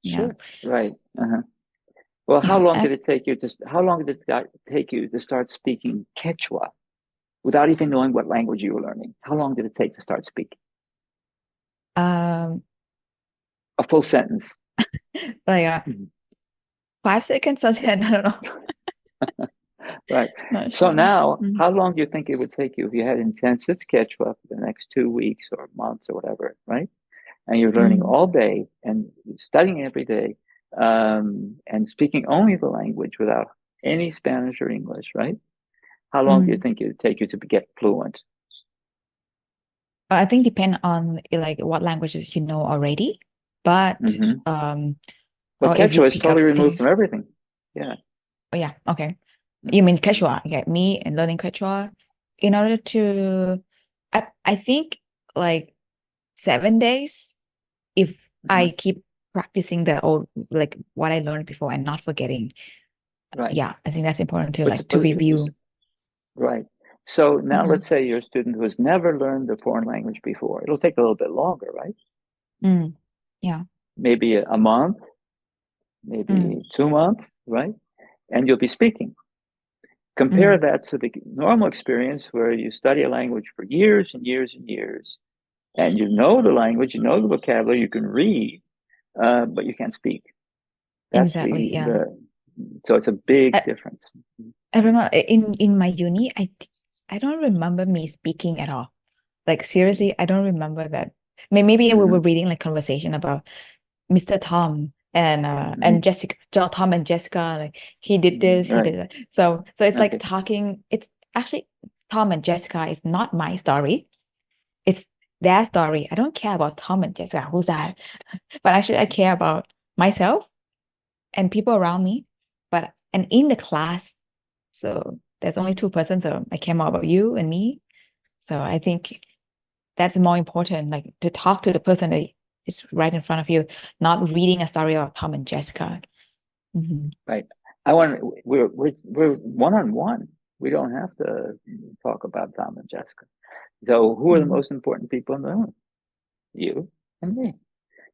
Yeah. sure, right. Uh-huh. Well, Yeah. how long did it take you to start speaking Quechua without even knowing what language you were learning? How long did it take to start speaking? Um, A full sentence. like Mhm. 5 seconds, something, I don't know. Right. Not So sure. now, Mm. how long do you think it would take you if you had intensive Quechua for the next 2 weeks or months or whatever, right? And you're learning Mm. all day and studying every day, and speaking only the language without any Spanish or English, right? How long do you Mm. think it would take you to get fluent? I think depend on like what languages you know already, but Hmm. But or if you Quechua is pick totally up removed from things. everything. Yeah. Oh yeah, okay. You mean Mhm. Quechua? Yeah, me and learning Quechua in order to, I think like 7 days if Mhm. I keep practicing the old like what I learned before and not forgetting. Right. Yeah, I think that's important to But like to suppose, review. right. So now Hmm. let's say you're a student who has never learned a foreign language before. It'll take a little bit longer, right? Mm. Yeah. Maybe a month, Mm. maybe 2 months, right? And you'll be speaking. Compare Mm. that to the normal experience where you study a language for years and years and years, and you know the language, you know the vocabulary, you can read, but you can't speak. That's Exactly. Yeah. so it's a big I, difference. I remember in my uni, I don't remember me speaking at all. Like seriously, I don't remember that. Maybe we Mm-hmm. were reading like conversation about Mr. Tom Mm-hmm. and Jessica, Tom and Jessica, like he did this, Mm-hmm. he Right. did that. So it's like Okay. talking, it's actually Tom and Jessica is not my story. It's their story. I don't care about Tom and Jessica, who's that? But actually I care about myself and people around me. But and in the class, so there's only two persons, so I care more about you and me. So I think that's more important, like to talk to the person that is right in front of you, not reading a story of Tom and Jessica. Mhm. Right. We're one on one. We don't have to talk about Tom and Jessica. So who are the Mhm. most important people in the room? You and me.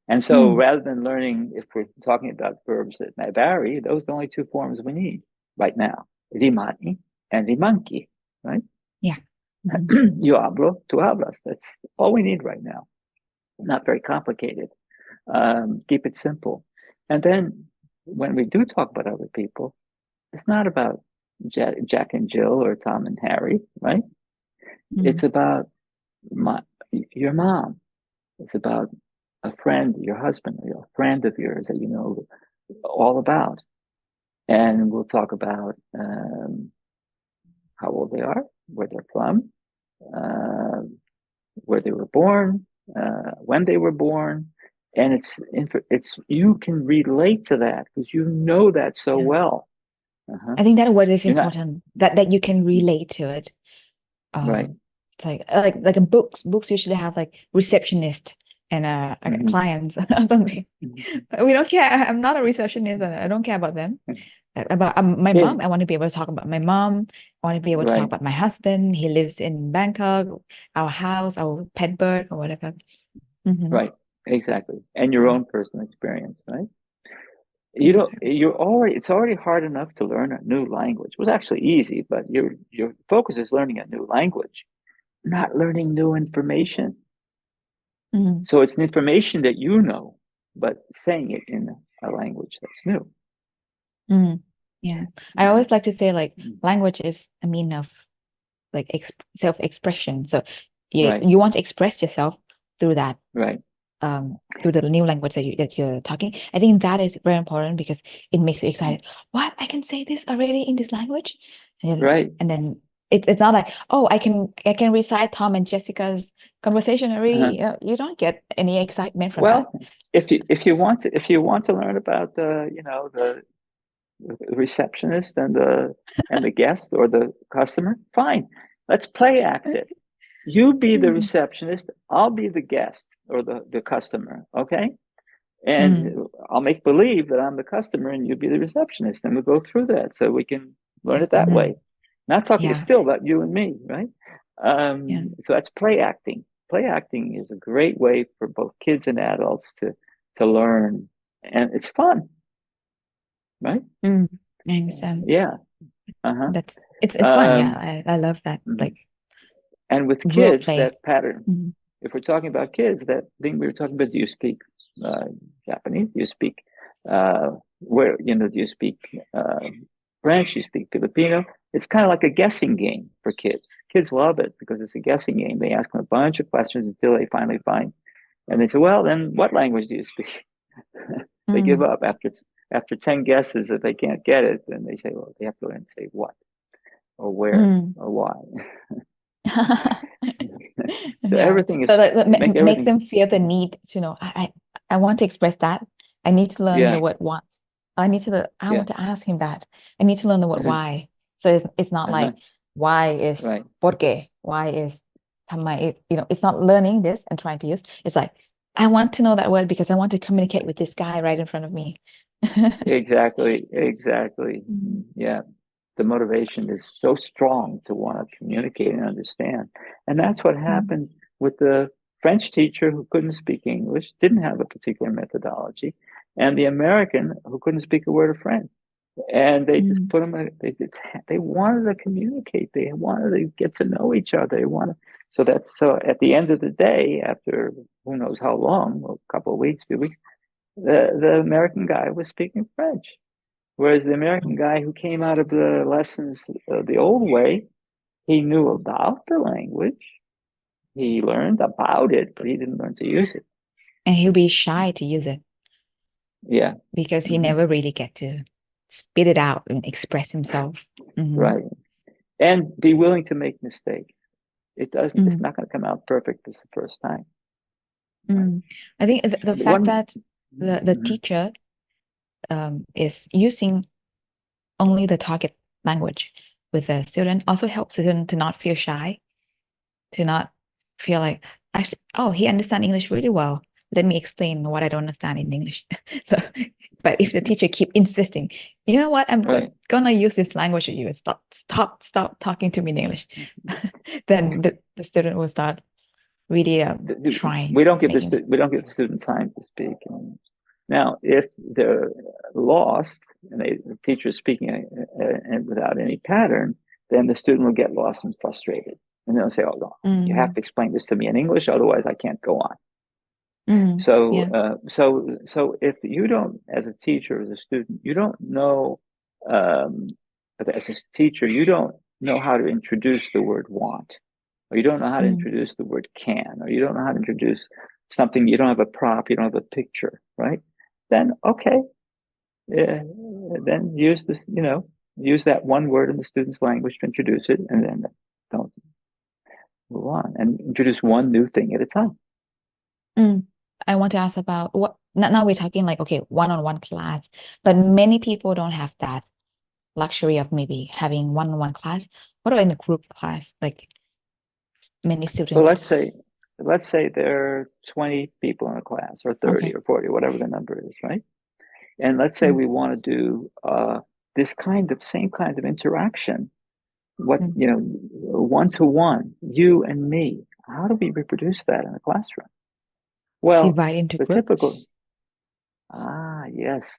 And so rather than learning, if we're talking about verbs that may vary, those are the only two forms we need right now. Rimani and rimanki, right? Yeah. Yo hablo, tú hablas. That's all we need right now. Not very complicated. Keep it simple. And then when we do talk about other people, it's not about Jack and Jill or Tom and Harry, right? It's about your mom. It's about a friend, your husband, or a friend of yours that you know all about. And we'll talk about how old they are, where they're from, where they were born, when they were born. And it's you can relate to that because you know that so well. I think that word is You're not important, that you can relate to it. right. It's like in books usually have like receptionist and clients or something. We don't care. I'm not a receptionist and I don't care about them. About my Kids, mom, I want to be able to talk about my mom. I want to be able to talk right, about my husband. He lives in Bangkok, our house, our pet bird, or whatever. right, exactly. And your own personal experience, right? Exactly. It's already hard enough to learn a new language. It was actually easy, but your focus is learning a new language, not learning new information. So it's information that you know, but saying it in a language that's new. Yeah. I always like to say like language is a mean of like self-expression. So Right, you want to express yourself through that right, through the new language that you're talking. I think that is very important because it makes you excited. What? I can say this already in this language? right. And then it's not like, oh, I can recite Tom and Jessica's conversation already. You don't get any excitement from that. Well, if you want to learn about the receptionist and the guest or the customer, fine. Let's play act it. You be the receptionist, I'll be the guest or the customer, okay? And I'll make believe that I'm the customer and you be the receptionist, and we'll go through that so we can learn it that way. Not talking still about you and me, right? So that's play acting. Play acting is a great way for both kids and adults to learn, and it's fun, right? I understand. Yeah. Uh-huh. It's fun. Yeah, I love that. Like And with role kids, play. that pattern. If we're talking about kids, that thing we were talking about, do you speak Japanese? Do you speak do you speak French? Do you speak Filipino? It's kind of like a guessing game for kids. Kids love it because it's a guessing game. They ask them a bunch of questions until they finally find, and they say, "Well, then, what language do you speak?" They give up after 10 guesses. If they can't get it, then they say, "Well, they have to learn to say what or where or why." So everything So is that make make everything. them feel the need to know. I want to express that. I need to learn the Yeah, word want. I yeah. want to ask him that. I need to learn the word why. So it's not like why is Right. porque, why is tamai. It's not learning this and trying to use. It's like I want to know that word because I want to communicate with this guy right in front of me. Exactly. Yeah. The motivation is so strong to want to communicate and understand. And that's what happened with the French teacher who couldn't speak English, didn't have a particular methodology, and the American who couldn't speak a word of French. And they just put them, they wanted to communicate. They wanted to get to know each other. So at the end of the day, after who knows how long, a couple of weeks, 2 weeks, the American guy was speaking French. Whereas the American guy who came out of the lessons the old way, he knew about the language, he learned about it, but he didn't learn to use it. And he'll be shy to use it Yeah. because he never really get to spit it out and express himself. Right. And be willing to make mistakes. It's not going to come out perfect this the first time. Right? I think the fact that the teacher is using only the target language with the student also helps the student to not feel shy, to not feel like actually, oh, he understands English really well. Let me explain what I don't understand in English. So, but if the teacher keep insisting, you know what, I'm gonna use this language with you. Stop talking to me in English. Then the student will start really trying. We don't give the student time to speak. Now, if they're lost and the teacher is speaking and without any pattern, then the student will get lost and frustrated, and they'll say, "Oh no, you have to explain this to me in English, otherwise I can't go on." So if you don't, as a teacher, as a student, you don't know, as a teacher, you don't know how to introduce the word want, or you don't know how to introduce the word can, or you don't know how to introduce something, you don't have a prop, you don't have a picture, right? Then, okay, then use this, use that one word in the student's language to introduce it, and then don't move on and introduce one new thing at a time. I want to ask about what now we're talking like, okay, one-on-one class, but many people don't have that luxury of maybe having one-on-one class. What about in a group class, like many students? So let's say there are 20 people in a class, or 30 or 40, whatever the number is, right? And let's say we want to do this same kind of interaction, one-to-one, you and me. How do we reproduce that in a classroom? Well, divide into groups.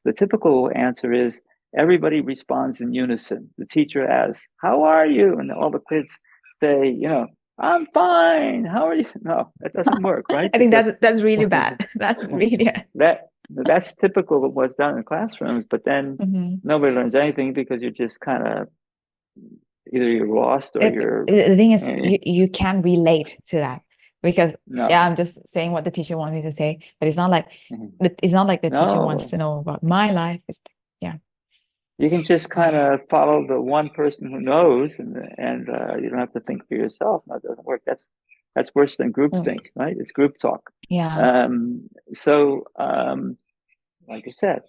The typical answer is everybody responds in unison. The teacher asks, "How are you?" And all the kids say, "I'm fine. How are you?" No, that doesn't work, right? I think that's really bad. That's really that's typical of what's done in classrooms, but then nobody learns anything because you're just kind of either you're lost or you're. The thing is, you can relate to that. Because I'm just saying what the teacher wants me to say, but it's not like the teacher wants to know about my life. You can just kind of follow the one person who knows, and you don't have to think for yourself. No, it doesn't work. That's worse than group think, right? It's group talk. Like you said,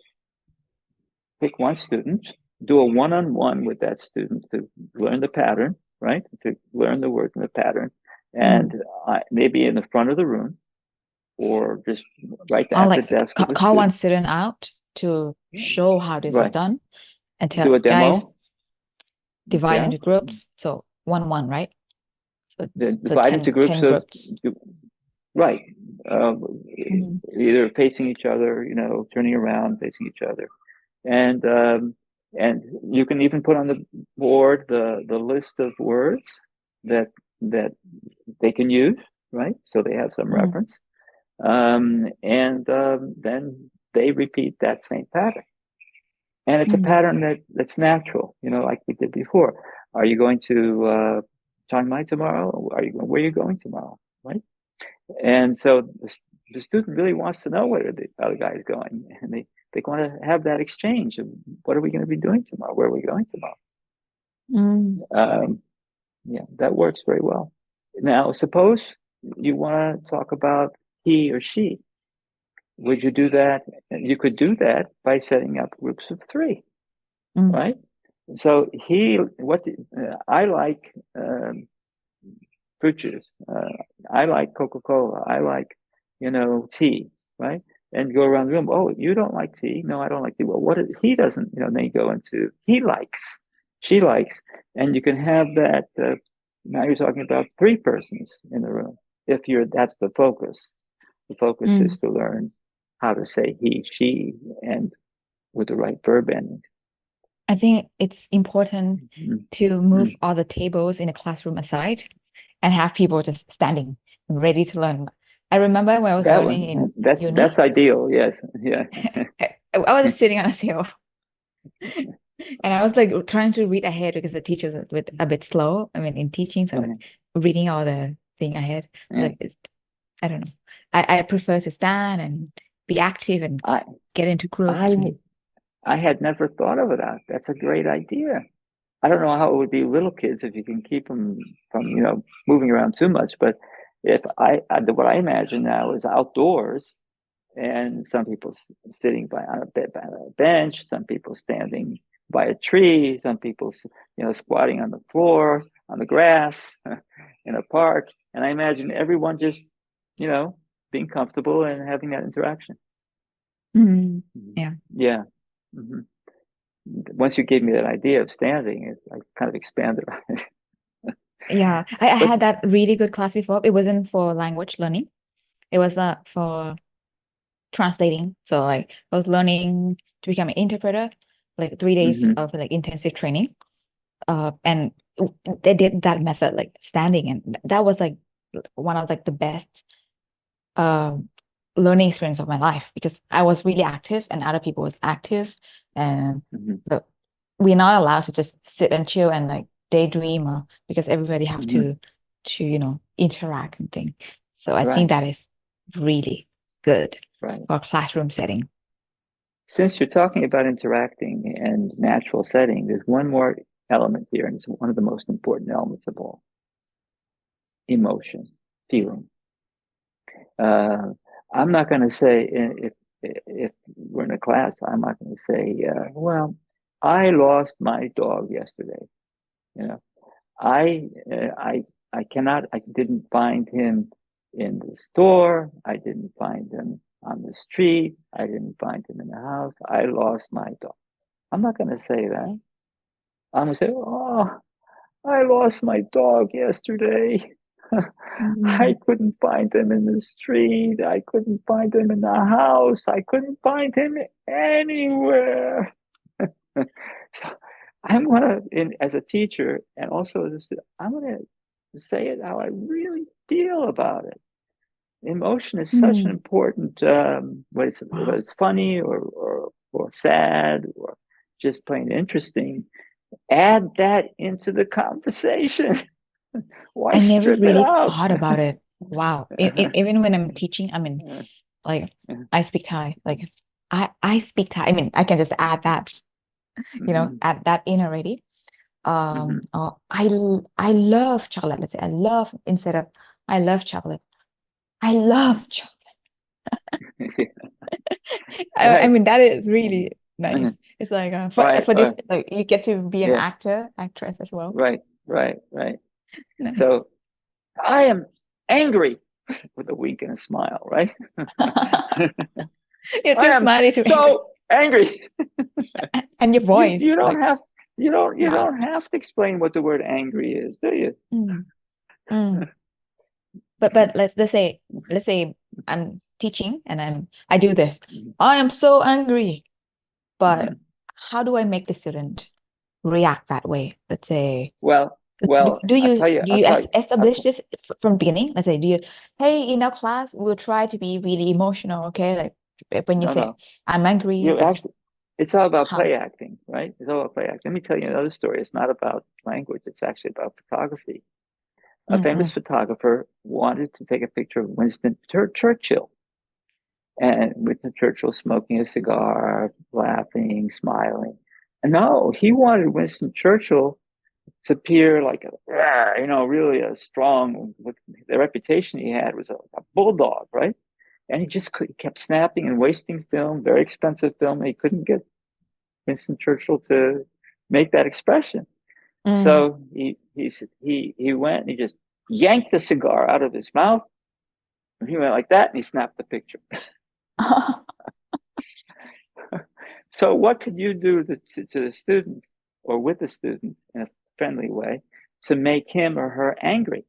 pick one student, do a one-on-one with that student to learn the pattern, right? To learn the words in the pattern. And maybe in the front of the room, or just right at the desk. Call one student out to show how this is done, and tell do a demo. Guys, divide into groups. So 1-1, right? So divide into groups of right. Either facing each other, turning around, facing each other, and you can even put on the board the list of words that they can use, right? So they have some reference. Then they repeat that same pattern. And it's a pattern that's natural, like we did before. Are you going to Chiang Mai tomorrow? Where are you going tomorrow, right? And so the student really wants to know where the other guy is going. And they want to have that exchange of what are we going to be doing tomorrow? Where are we going tomorrow? That works very well. Now, suppose you want to talk about he or she. Would you do that? You could do that by setting up groups of 3, right? So I like fruit juice. I like Coca-Cola. I like, tea, right? And go around the room. Oh, you don't like tea? No, I don't like tea. Well, what is he doesn't? Then you go into he likes, she likes, and you can have that. Now you're talking about 3 persons in the room. That's the focus. The focus is to learn how to say he, she, and with the right verb ending. I think it's important to move all the tables in a classroom aside and have people just standing ready to learn. I remember when I was learning in that's uni. That's ideal. Yes. Yeah. I was sitting on a table. And I was like trying to read ahead because the teacher's a bit slow. I mean, in teaching, so reading all the thing ahead. I don't know. I prefer to stand and be active and get into groups. I had never thought of that. That's a great idea. I don't know how it would be little kids if you can keep them from moving around too much. But if what I imagine now is outdoors, and some people sitting on a bench, some people standing by a tree, some people squatting on the floor, on the grass, in a park, and I imagine everyone just being comfortable and having that interaction. Yeah. Once you gave me that idea of standing, I kind of expanded on it. Yeah, I But had that really good class before. It wasn't for language learning. It was for translating. So like I was learning to become an interpreter, like 3 days mhm, of like intensive training. And they did that method like standing, and that was like one of like the best um learning experience of my life because I was really active and other people was active, and mhm, the, we're not allowed to just sit and chill and like daydream or because everybody have mhm, to interact and things. So I think right, that is really good right. for a classroom setting. Since you're talking about interacting and natural setting, there's one more element here, and it's one of the most important elements of all: emotion, feeling. Uh, I'm not going to say if we're in a class, I'm not going to say, well, I lost my dog yesterday. You know, I uh, I I didn't find him in the store. I didn't find him on the street. I didn't find him in the house. I lost my dog. I'm not going to say that. I'm going to say, oh, I lost my dog yesterday. I Mm. couldn't find him in the street. I couldn't find him in the house. I couldn't find him anywhere. So I'm gonna, as a teacher and also as a student, I'm gonna say it how I really feel about it. Emotion is such an Mm. important, whether it's funny or sad or just plain interesting. Add that into the conversation. Why I never strip it really out? thought about it. Wow. Even when I'm teaching, I mean, like I speak Thai. Like I speak Thai. I mean, I can just add that, Mhm, add that in already. mhm. I love chocolate. Let's say I love instead of I love chocolate. I love chocolate. I Right. mean, that is Mhm, really mhm. nice. It's like Right, for this, like you get to be an yeah, actor, actress as well. right, right, right. Nice. So I am angry with a wink and a smile, right? You're I too am smiley to be angry. so angry. And your You voice, you don't like, have you nah. don't have to explain what the word angry is, do you? Mm, mm. But let's say I'm teaching and I do this. Mhm, I am so angry. But mhm. how do I make the student react that way? Let's say, do, Well, do I'll you tell you, do I'll you tell you. I'll establish tell, this from the beginning? Let's say, do you, hey, in our class, we'll try to be really emotional, okay? Like when you no, say, no. I'm angry, You just actually, it's all about how? play acting, right? It's all about play acting. Let me tell you another story. It's not about language. It's actually about photography. A famous Mm-mm. photographer wanted to take a picture of Winston Churchill, and with the Churchill smoking a cigar, laughing, smiling. And no, he wanted Winston Churchill to appear like really a strong. With the reputation he had was a bulldog, right? And he kept snapping and wasting film, very expensive film. And he couldn't get Winston Churchill to make that expression. Mm. So he went and he just yanked the cigar out of his mouth, and he went like that, and he snapped the picture. So what could you do to the student or with the student in a friendly way to make him or her angry?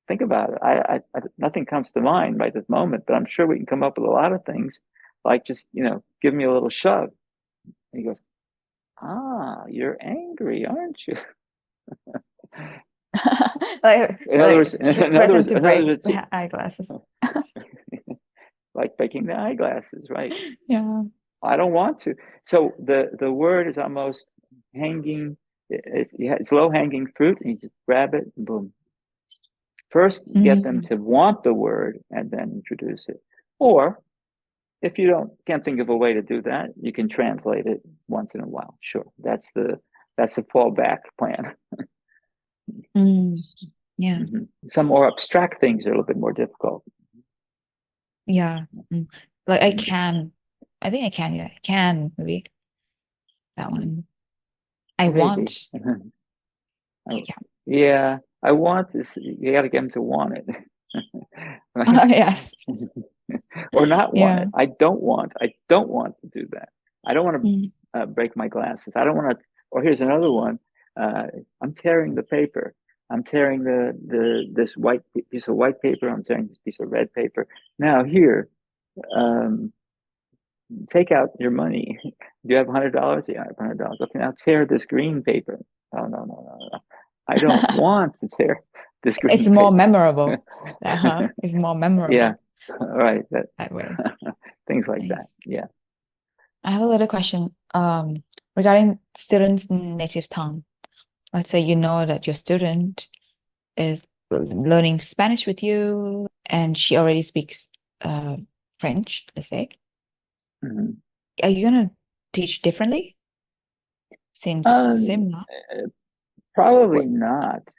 Think about it. Nothing comes to mind right at the moment, but I'm sure we can come up with a lot of things, like just give me a little shove. And he goes, "Ah, you're angry, aren't you?" Like In other words, like in other threaten words, to in other break words, the eyeglasses. like breaking the eyeglasses, right? Yeah. I don't want to. So the word is almost hanging. It's low hanging fruit, and you just grab it, and boom. First, get them Mm. to want the word, and then introduce it. Or if you can't think of a way to do that, you can translate it once in a while. Sure, that's the fallback plan. Mm. Yeah. Some more abstract things are a little bit more difficult. Yeah. Mm. Like I Mhm. can, I think I can, yeah, I can maybe that Mhm. one. I Maybe. want. I- Yeah. yeah, I want this. You got to get them to want it, right? Yes. Or not want Yeah. it. I don't want to do that. I don't want Mm. to break my glasses. I don't want to. Or here's another one. I'm tearing the paper. I'm tearing this white piece of white paper. I'm tearing this piece of red paper. Now here, take out your money. Do you have $100? Yeah, I have $100. Okay, now tear this green paper. Oh, no. I don't want to tear this green It's paper. more memorable. It's more memorable. Yeah, right. That way. Things like Nice. that. Yeah. I have a little question regarding students' native tongue. Let's say you know that your student is learning Spanish with you and she already speaks French, let's say. Mhm. Are you gonna teach differently? Seems similar. Probably What? not.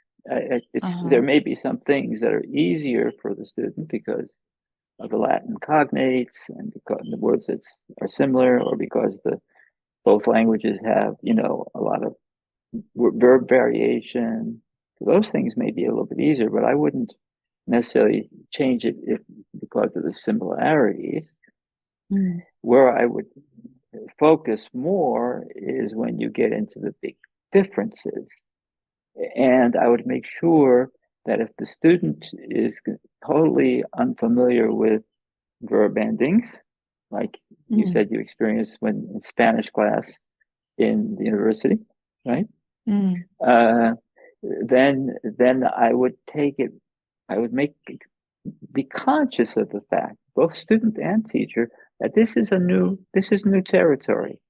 There may be some things that are easier for the student because of the Latin cognates and because the words that are similar, or because both languages have, a lot of verb variation. So those things may be a little bit easier, but I wouldn't necessarily change it because of the similarities. Where I would focus more is when you get into the big differences. And I would make sure that if the student is totally unfamiliar with verb endings, like you said you experienced when in Spanish class in the university, right? Then I would be conscious of the fact, both student and teacher, that this is new territory.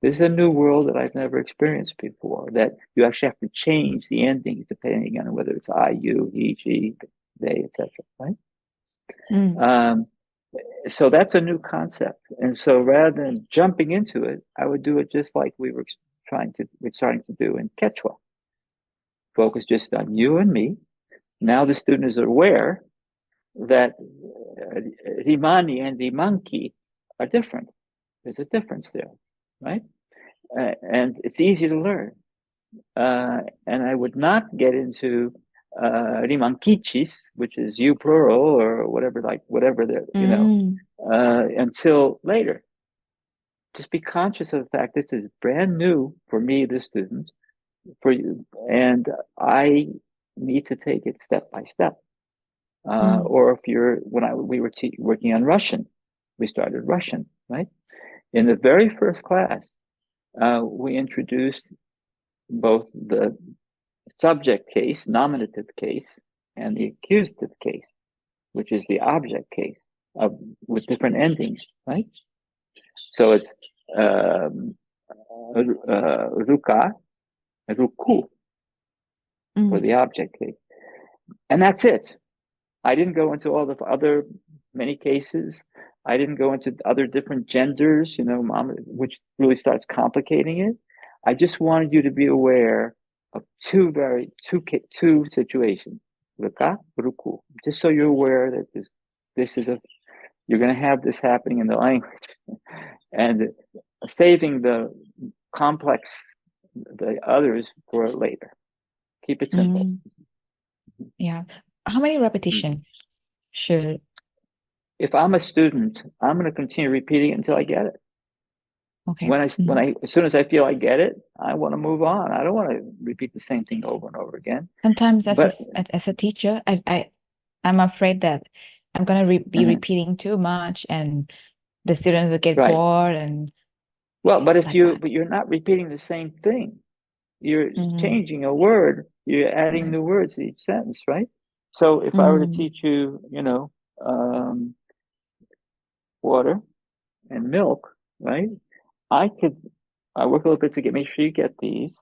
This is a new world that I've never experienced before, that you actually have to change the endings depending on whether it's I, you, he, she, they, etc. Right? So that's a new concept. And so rather than jumping into it, I would do it just like we're starting to do in Quechua. Focus just on you and me. Now the student is aware that Rimani and Rimanki are different. There's a difference there, right? And it's easy to learn. And I would not get into Rimankichis, which is you plural or whatever until later. Just be conscious of the fact this is brand new for me, the student, for you, and I need to take it step by step. Or if we were working on Russian, we started Russian, right? In the very first class, we introduced both the subject case, nominative case, and the accusative case, which is the object case, with different endings, right? So it's ruka, ruku for the object case. And that's it. I didn't go into all the other many cases. I didn't go into other different genders, which really starts complicating it. I just wanted you to be aware of two situations, ruka, ruku, just so you're aware that you're going to have this happening in the language, and saving the others for later. Keep it simple. Yeah. How many repetition should? If I'm a student, I'm going to continue repeating it until I get it. Okay. As soon as I feel I get it, I want to move on. I don't want to repeat the same thing over and over again. Sometimes as a teacher, I'm afraid that I'm gonna be repeating too much, and the students will get bored. And but you're not repeating the same thing. You're changing a word. You're adding new words to each sentence, right? So if I were to teach you, water and milk, right? I work a little bit to make sure you get these,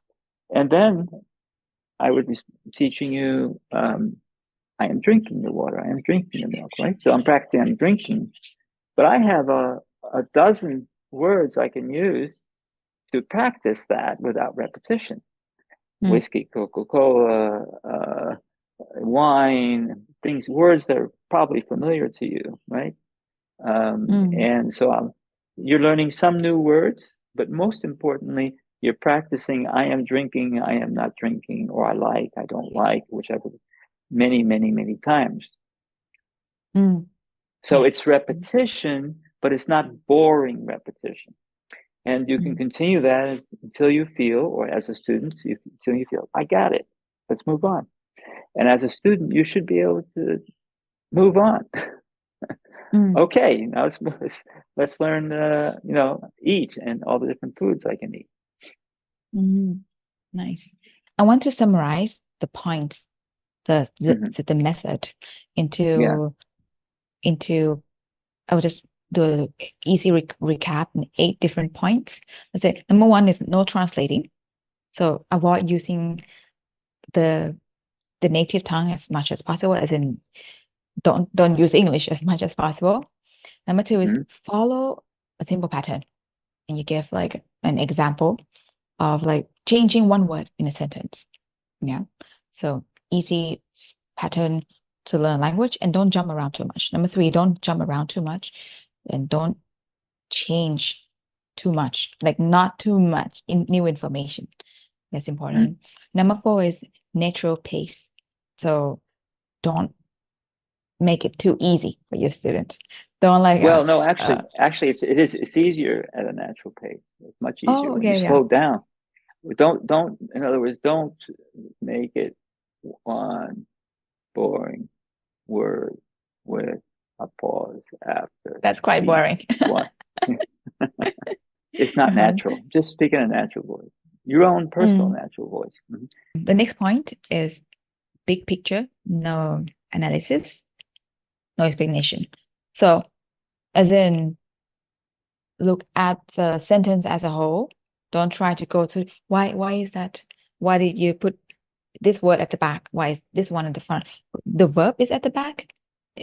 and then I would be teaching you. I am drinking the water. I am drinking the milk, right? So I'm practicing. I'm drinking, but I have a dozen words I can use to practice that without repetition. Whiskey, Coca-Cola, wine, words that are probably familiar to you, right? And so you're learning some new words, but most importantly, you're practicing I am drinking, I am not drinking, or I don't like, whichever, many, many, many times. So it's repetition, but it's not boring repetition. And you can continue that until you feel, or as a student, until you feel, I got it. Let's move on. And as a student, you should be able to move on. Okay, now let's learn, eat and all the different foods I can eat. Nice. I want to summarize the points, the method into I will just do an easy recap in 8 different points. Let's say number 1 is no translating. So avoid using the native tongue as much as possible, as in don't use English as much as possible. Number 2 is follow a simple pattern. And you give like an example of like changing one word in a sentence. Yeah. So easy pattern to learn language, and don't jump around too much. Number 3, don't jump around too much, and don't change too much, like not too much in new information. That's important. Number 4 is natural pace. So don't make it too easy for your student. Don't like no, actually it's easier at a natural pace. It's much easier when you slow down. Don't in other words, don't make it one boring word with a pause after. That's quite boring. It's not natural. Just speak in a natural voice, your own personal natural voice. The next point is big picture, no analysis, no explanation. So as in, look at the sentence as a whole. Don't try to go to why is that? Why did you put this word at the back? Why is this one at the front? The verb is at the back.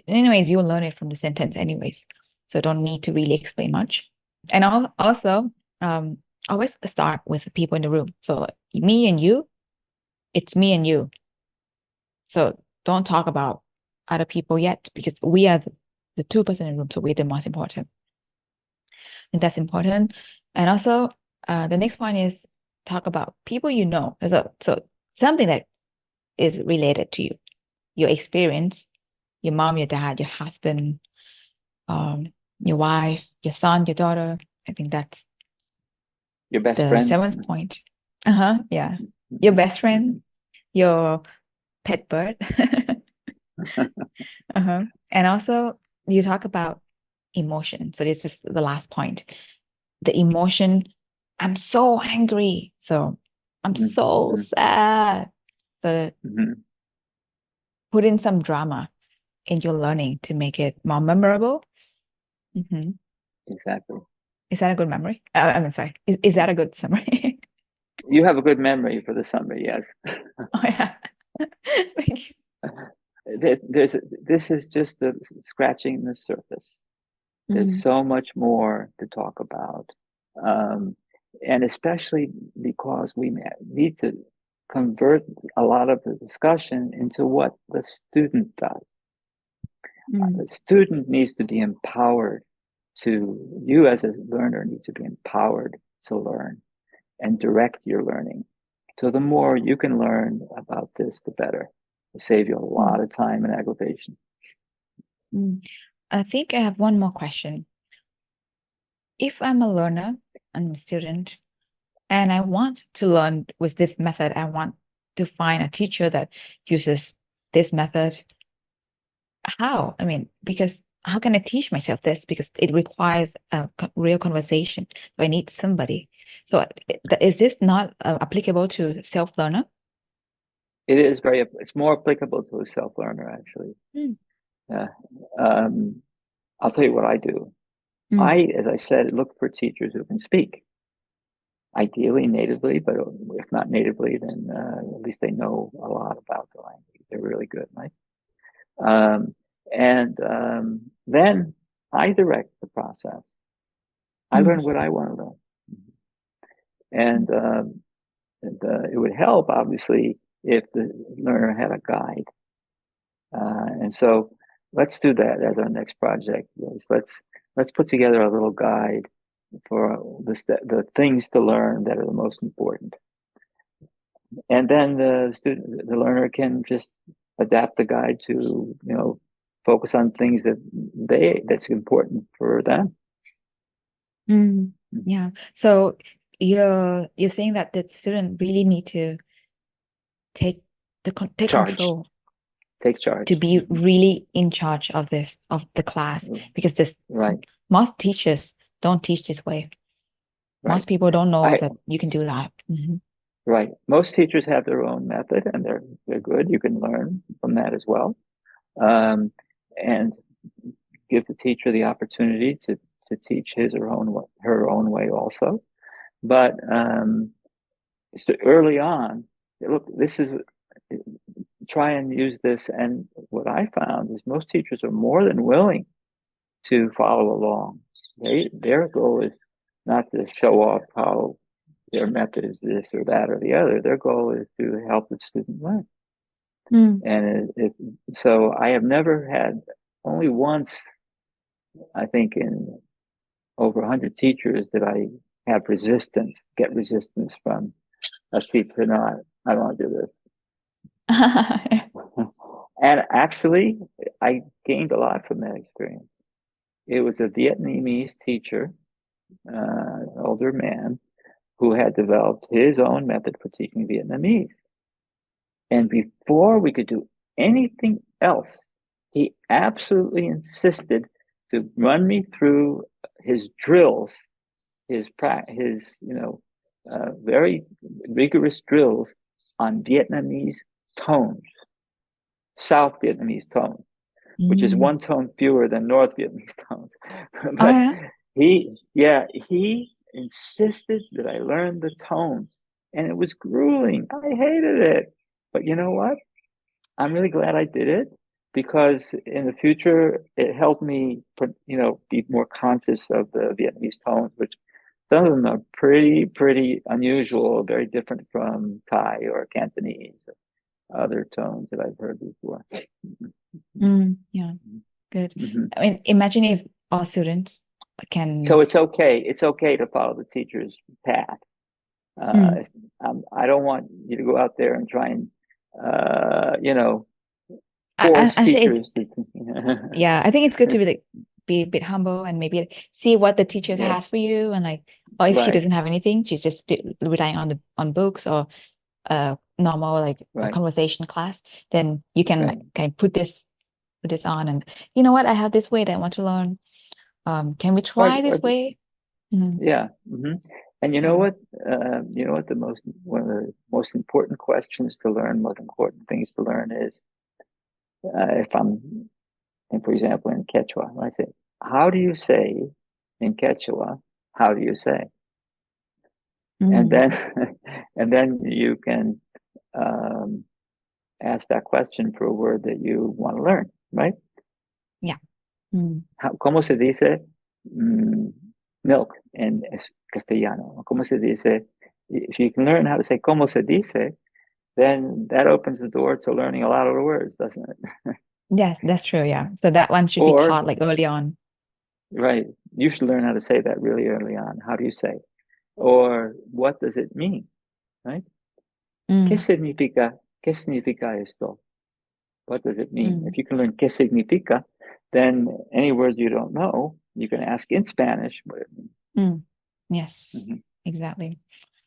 Anyways, you'll learn it from the sentence anyways. So don't need to really explain much. And also, always start with the people in the room. So me and you, it's me and you. So don't talk about other people yet, because we are the 2 person in the room. So we're the most important. And that's important. And also, the next point is talk about people you know. So something that is related to you, your experience, your mom, your dad, your husband, your wife, your son, your daughter. I think that's your best friend. 7th point. Yeah. Your best friend, your pet bird. And also you talk about emotion. So this is the last point. The emotion, I'm so angry. So I'm so sad. So put in some drama in your learning to make it more memorable. Exactly. Is that a good memory? I'm sorry. Is that a good summary? You have a good memory for the summary, yes. Oh yeah. Thank you. This is just the scratching the surface. There's so much more to talk about. And especially because we need to convert a lot of the discussion into what the student does. The student needs to be empowered you as a learner need to be empowered to learn and direct your learning. So the more you can learn about this, the better. It'll save you a lot of time and aggravation. I think I have one more question. If I'm a learner, I'm a student, and I want to learn with this method, I want to find a teacher that uses this method. How? I mean, because how can I teach myself this? Because it requires a real conversation. So I need somebody. So is this not applicable to self-learner? It's more applicable to a self-learner, actually. I'll tell you what I do. As I said, look for teachers who can speak. Ideally natively, but if not natively, then at least they know a lot about the language. They're really good, right? Then I direct the process. I learn what I want to learn. And it would help, obviously, if the learner had a guide. And so let's do that as our next project. Let's put together a little guide for the things to learn that are the most important. And then the learner can just adapt the guide to, focus on things that's important for them. Yeah. So you're saying that the student really need to take take Charge, control, take charge. to be really in charge of the class, because Right, most teachers don't teach this way. right. Most people don't know I that you can do that. Right. Most teachers have their own method, and they're good. You can learn from that as well, and give the teacher the opportunity to teach his or her own way also. But so early on, look, this is try and use this. And what I found is most teachers are more than willing to follow along. Their goal is not to show off how their method is this or that or the other. Their goal is to help the student learn. And so I have never had, only once, I think in over 100 teachers, did I have get resistance from a teacher. No, I don't want to do this. And actually, I gained a lot from that experience. It was a Vietnamese teacher, an older man, who had developed his own method for teaching Vietnamese. And before we could do anything else, he absolutely insisted to run me through his drills, his very rigorous drills on Vietnamese tones, South Vietnamese tones, which is one tone fewer than North Vietnamese tones. But he insisted that I learn the tones, and it was grueling. I hated it. But you know what? I'm really glad I did it, because in the future it helped me, be more conscious of the Vietnamese tones, which some of them are pretty unusual, very different from Thai or Cantonese or other tones that I've heard before. Yeah, good. I mean, imagine if all students can. So it's okay. It's okay to follow the teacher's path. I don't want you to go out there and try and, force teachers. Yeah, I think it's good to be a bit humble and maybe see what the teacher has for you, and or if she doesn't have anything, she's just relying on books or normal a conversation class, then you can kind of put this on, and you know what, I have this way that I want to learn. Can we try this way? Yeah. And you know what? One of the most important questions to learn, most important things to learn is, for example, in Quechua, I say, how do you say in Quechua? How do you say? And then, and then you can ask that question for a word that you want to learn, right? Yeah. ¿Cómo se dice milk in castellano? ¿Cómo se dice? If you can learn how to say ¿cómo se dice?, then that opens the door to learning a lot of the words, doesn't it? Yes, that's true. Yeah. So that one should be taught early on. Right. You should learn how to say that really early on. How do you say? Or what does it mean? Right? ¿Qué significa esto? What does it mean? If you can learn ¿qué significa?, then any words you don't know, you can ask in Spanish what it means. Yes, exactly.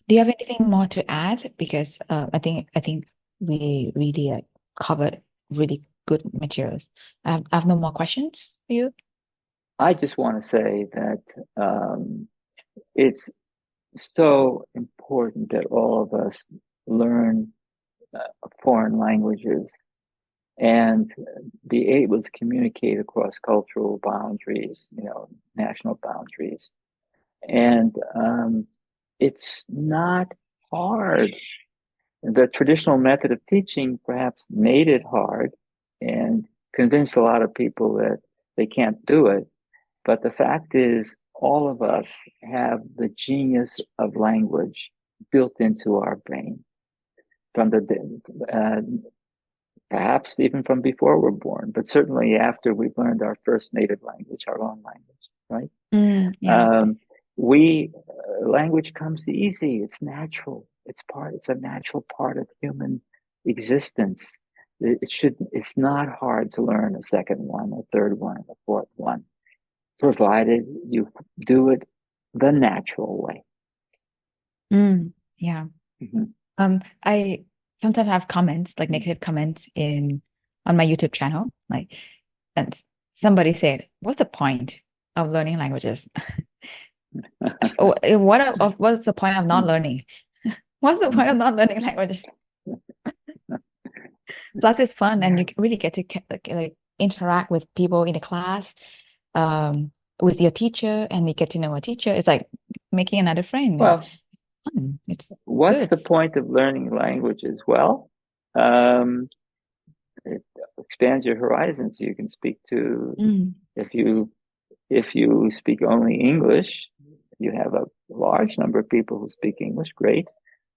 Do you have anything more to add? Because I think we really covered really good materials. I have no more questions for you. I just want to say that it's so important that all of us learn foreign languages and be able to communicate across cultural boundaries, national boundaries. And it's not hard. The traditional method of teaching perhaps made it hard and convinced a lot of people that they can't do it. But the fact is, all of us have the genius of language built into our brain from perhaps even from before we're born, but certainly after we've learned our first native language, our own language, right? Language comes easy. It's natural. It's a natural part of human existence. It's not hard to learn a second one, a third one, a fourth one, provided you do it the natural way. Yeah. Mhm. I sometimes have comments, like negative comments on my YouTube channel. Like, and somebody said, "What's the point of learning languages? What's the point of not learning? What's the point of not learning languages? Plus, it's fun, and you really get to like interact with people in the class, with your teacher, and you get to know a teacher. It's like making another friend, and Well, fun. It's what's good. the point of learning languages? Well, um, it expands your horizons. You can speak to if you speak only English, you have a large number of people who speak English, great.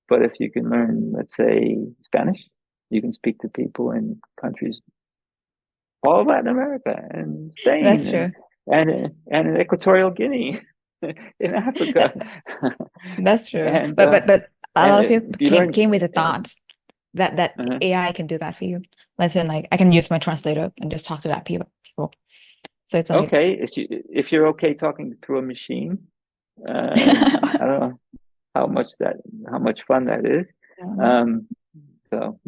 But if you can learn, let's say, Spanish, you can speak to people in countries all of Latin America and That's Spain true. and in Equatorial Guinea, in Africa. That's true. and But a lot of people if you learn, came with a thought that uh, AI can do that for you. Let's say like I can use my translator and just talk to that people. So it's like okay, if you're okay talking through a machine, I don't know how much fun that is. Um, so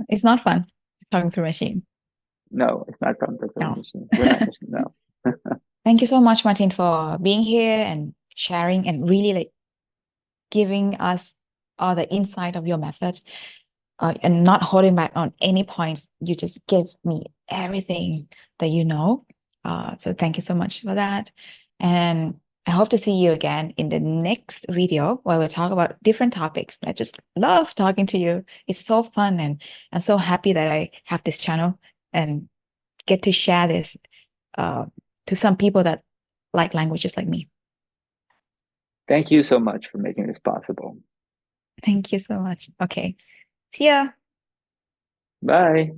it's not fun talking through a machine. no, it's not fun through a No. machine. We're not just no. Thank you so much, Martin, for being here and sharing and really like giving us all the insight of your method, and not holding back on any points. You just give me everything that you know. So thank you so much for that. And I hope to see you again in the next video where we'll talk about different topics. I just love talking to you. It's so fun, and I'm so happy that I have this channel and get to share this to some people that like languages like me. Thank you so much for making this possible. Thank you so much. Okay. See ya. Bye.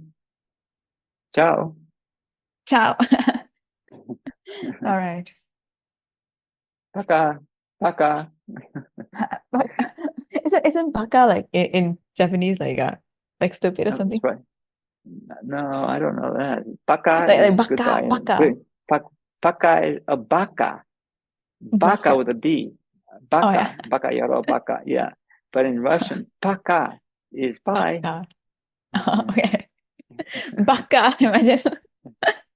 Ciao. Ciao. All right. Paka. Paka. Isn't baka like in Japanese like stupid or Oh, that's something? right. No, I don't know that. Paka Like is baka, goodbye. baka, Paka is a baka. Baka baka. with a B. Oh yeah, Baka. Baka yaro baka. Yeah. But in Russian, paka is bye. baka. Oh, Yeah. okay. Baka, imagine.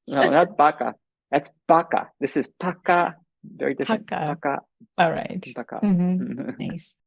No, not baka. That's baka. This is paka. Very different. Baka. Paka. All right. Paka. Mm-hmm. Nice.